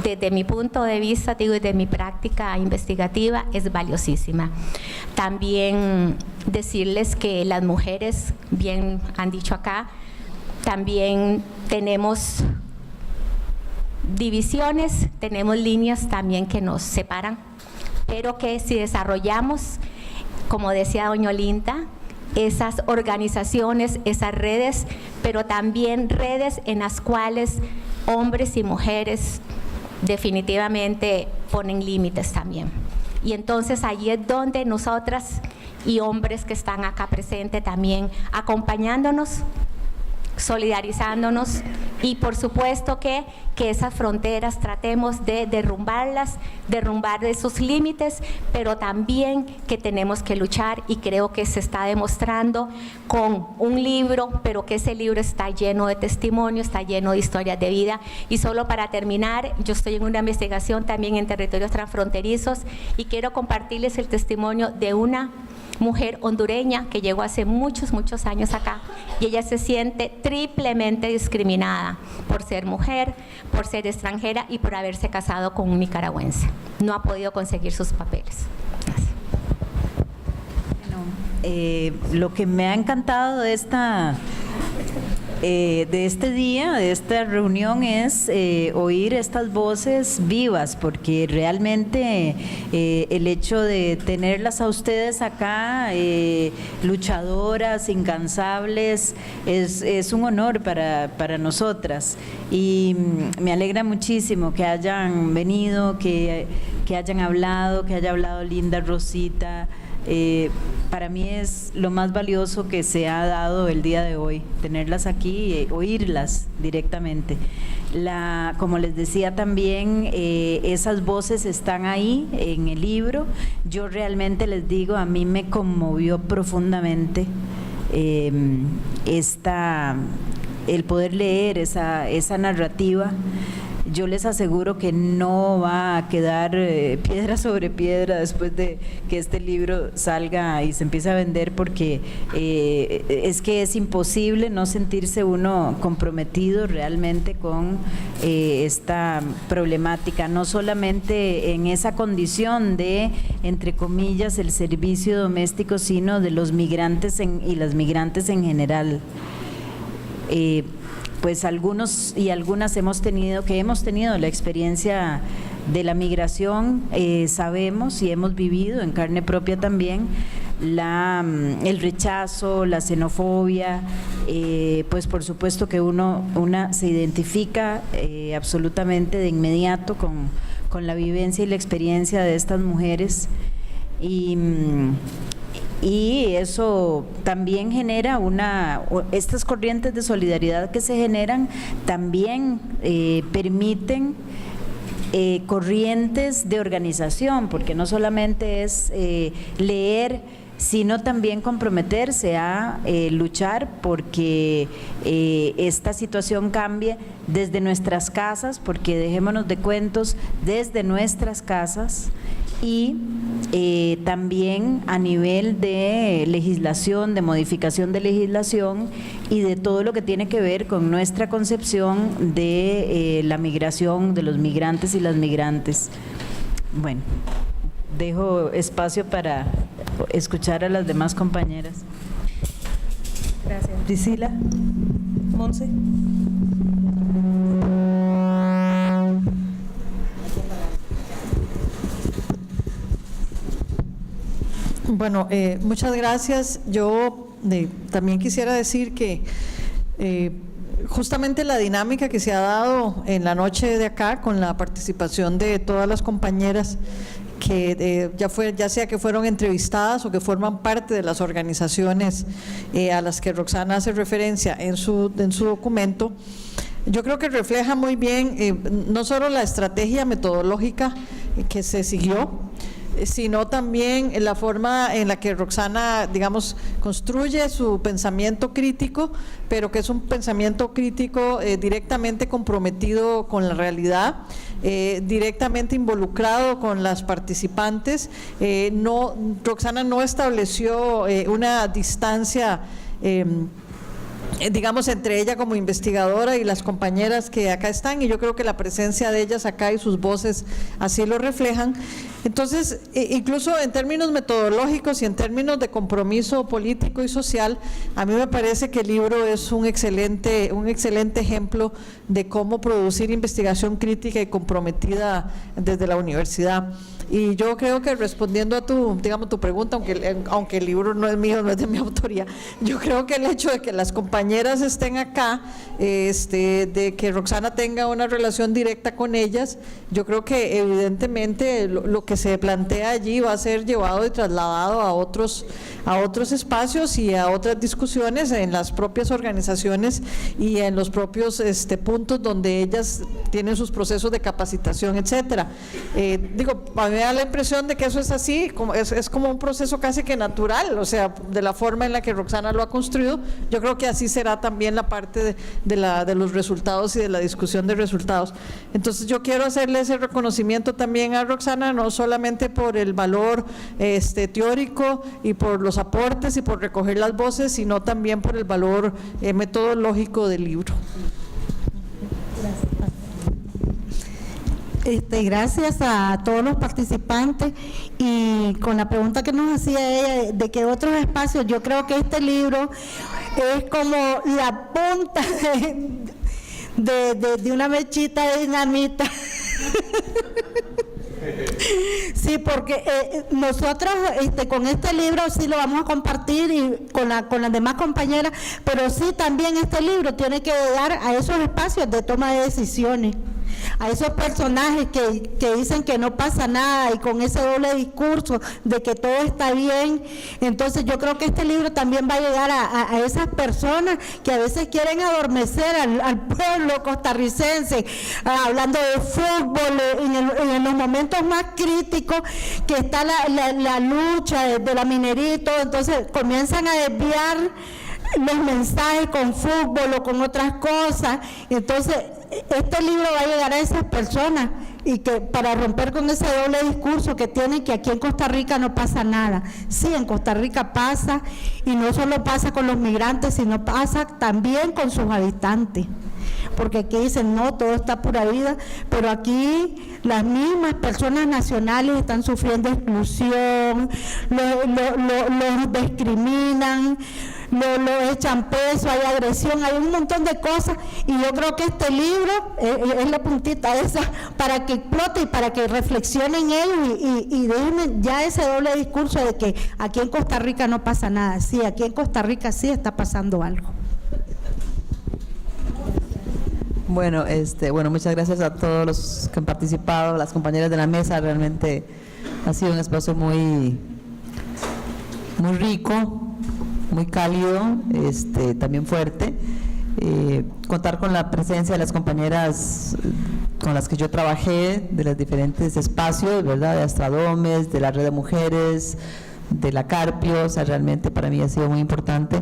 desde mi punto de vista, desde mi práctica investigativa, es valiosísima. También decirles que las mujeres, bien han dicho acá, también tenemos divisiones, tenemos líneas también que nos separan, pero que si desarrollamos, como decía doña Olinda, esas organizaciones, esas redes, pero también redes en las cuales hombres y mujeres definitivamente ponen límites también. Y entonces allí es donde nosotras y hombres que están acá presentes también acompañándonos, solidarizándonos, y por supuesto que esas fronteras tratemos de derrumbar esos límites, pero también que tenemos que luchar, y creo que se está demostrando con un libro, pero que ese libro está lleno de testimonios, está lleno de historias de vida. Y solo para terminar, yo estoy en una investigación también en territorios transfronterizos y quiero compartirles el testimonio de una mujer hondureña que llegó hace muchos años acá, y ella se siente triplemente discriminada por ser mujer, por ser extranjera y por haberse casado con un nicaragüense. No ha podido conseguir sus papeles. Gracias.
Bueno, lo que me ha encantado de este día, de esta reunión, es oír estas voces vivas, porque realmente el hecho de tenerlas a ustedes acá, luchadoras, incansables, es un honor para nosotras, y me alegra muchísimo que hayan venido, que hayan hablado, que haya hablado Linda, Rosita. Para mí es lo más valioso que se ha dado el día de hoy, tenerlas aquí, oírlas directamente. Como les decía también, esas voces están ahí en el libro. Yo realmente les digo, a mí me conmovió profundamente el poder leer esa narrativa. Yo les aseguro que no va a quedar piedra sobre piedra después de que este libro salga y se empiece a vender, porque es que es imposible no sentirse uno comprometido realmente con esta problemática, no solamente en esa condición de, entre comillas, el servicio doméstico, sino de los migrantes y las migrantes en general. Pues algunos y algunas hemos tenido la experiencia de la migración, sabemos y hemos vivido en carne propia también el rechazo, la xenofobia, pues por supuesto que una se identifica absolutamente de inmediato con la vivencia y la experiencia de estas mujeres, y eso también genera estas corrientes de solidaridad que se generan también permiten corrientes de organización, porque no solamente es leer, sino también comprometerse a luchar porque esta situación cambie desde nuestras casas, porque dejémonos de cuentos, desde nuestras casas, y también a nivel de legislación, de modificación de legislación y de todo lo que tiene que ver con nuestra concepción de la migración, de los migrantes y las migrantes. Bueno, dejo espacio para escuchar a las demás compañeras.
Gracias. Priscila. Monse.
Bueno, muchas gracias. Yo también quisiera decir que justamente la dinámica que se ha dado en la noche de acá con la participación de todas las compañeras que ya sea que fueron entrevistadas o que forman parte de las organizaciones a las que Roxana hace referencia en su documento, yo creo que refleja muy bien no solo la estrategia metodológica que se siguió, sino también la forma en la que Roxana, digamos, construye su pensamiento crítico, pero que es un pensamiento crítico directamente comprometido con la realidad, directamente involucrado con las participantes. Roxana no estableció una distancia digamos, entre ella como investigadora y las compañeras que acá están, y yo creo que la presencia de ellas acá y sus voces así lo reflejan. Entonces, incluso en términos metodológicos y en términos de compromiso político y social, a mí me parece que el libro es un excelente ejemplo de cómo producir investigación crítica y comprometida desde la universidad. Y yo creo que respondiendo a tu pregunta, aunque el libro no es mío, no es de mi autoría, yo creo que el hecho de que las compañeras estén acá, de que Roxana tenga una relación directa con ellas, yo creo que evidentemente lo que se plantea allí va a ser llevado y trasladado a otros espacios y a otras discusiones en las propias organizaciones y en los propios puntos donde ellas tienen sus procesos de capacitación, etcétera. A mí me da la impresión de que eso es así, es como un proceso casi que natural, o sea, de la forma en la que Roxana lo ha construido. Yo creo que así será también la parte de los resultados y de la discusión de resultados. Entonces yo quiero hacerle ese reconocimiento también a Roxana, no solamente por el valor teórico y por los aportes y por recoger las voces, sino también por el valor metodológico del libro.
Gracias a todos los participantes, y con la pregunta que nos hacía ella de que otros espacios, yo creo que este libro es como la punta de una mechita de dinamita. Sí, porque nosotros con este libro sí lo vamos a compartir y con las demás compañeras, pero sí también este libro tiene que llegar a esos espacios de toma de decisiones, a esos personajes que dicen que no pasa nada y con ese doble discurso de que todo está bien. Entonces yo creo que este libro también va a llegar a esas personas que a veces quieren adormecer al pueblo costarricense, hablando de fútbol, en los momentos más críticos que está la lucha de la minería y todo. Entonces comienzan a desviar los mensajes con fútbol o con otras cosas. Entonces este libro va a llegar a esas personas, y que para romper con ese doble discurso que tienen, que aquí en Costa Rica no pasa nada. Sí, en Costa Rica pasa, y no solo pasa con los migrantes, sino pasa también con sus habitantes, porque aquí dicen no, todo está pura vida, pero aquí las mismas personas nacionales están sufriendo exclusión, los discriminan, lo echan preso, hay agresión, hay un montón de cosas, y yo creo que este libro es la puntita esa para que explote y para que reflexionen ellos y dejen ya ese doble discurso de que aquí en Costa Rica no pasa nada. Sí, aquí en Costa Rica sí está pasando algo.
Bueno, muchas gracias a todos los que han participado, las compañeras de la mesa. Realmente ha sido un espacio muy rico, muy cálido, también fuerte. Contar con la presencia de las compañeras con las que yo trabajé, de los diferentes espacios, ¿verdad? De Astradomes, de la Red de Mujeres, de la Carpio, o sea, realmente para mí ha sido muy importante.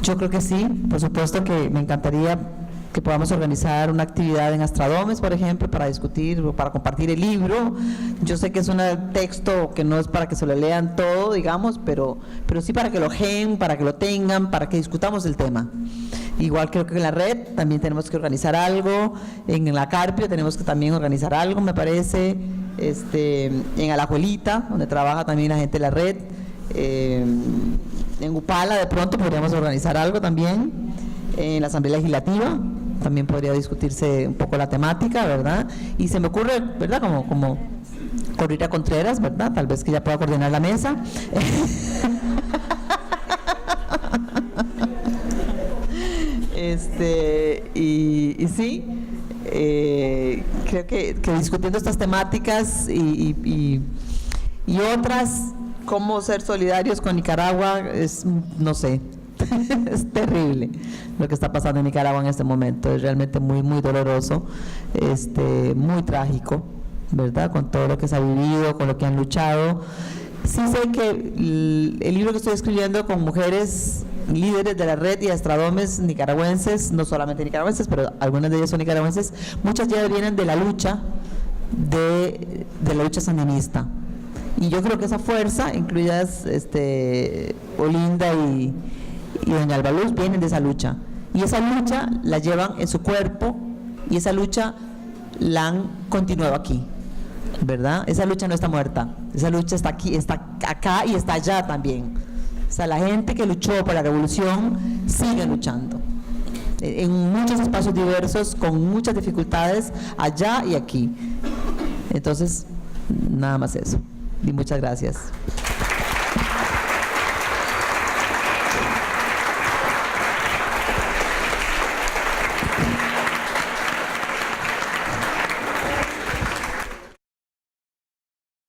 Yo creo que sí, por supuesto que me encantaría que podamos organizar una actividad en Astradomes, por ejemplo, para discutir o para compartir el libro. Yo sé que es un texto que no es para que se lo lean todo, digamos, pero sí para que lo ojeen, para que lo tengan, para que discutamos el tema. Igual creo que en la red también tenemos que organizar algo, en la Carpio tenemos que también organizar algo, me parece, en Alajuelita, donde trabaja también la gente de la red, en Upala de pronto podríamos organizar algo también, en la Asamblea Legislativa también podría discutirse un poco la temática, ¿verdad? Y se me ocurre, ¿verdad? Como Corrida Contreras, ¿verdad? Tal vez que ya pueda coordinar la mesa. Y sí, creo que discutiendo estas temáticas y otras, cómo ser solidarios con Nicaragua, no sé, es terrible lo que está pasando en Nicaragua en este momento, es realmente muy doloroso, muy trágico, ¿verdad? Con todo lo que se ha vivido, con lo que han luchado. Sí sé que el libro que estoy escribiendo con mujeres líderes de la red y Astradomes nicaragüenses, no solamente nicaragüenses, pero algunas de ellas son nicaragüenses, muchas ya vienen de la lucha de la lucha sandinista. Y yo creo que esa fuerza, incluidas Olinda y doña Albaluz, vienen de esa lucha. Y esa lucha la llevan en su cuerpo y esa lucha la han continuado aquí, ¿verdad? Esa lucha no está muerta, esa lucha está aquí, está acá y está allá también. O sea, la gente que luchó por la revolución sigue luchando en muchos espacios diversos, con muchas dificultades, allá y aquí. Entonces, nada más eso. Y muchas gracias.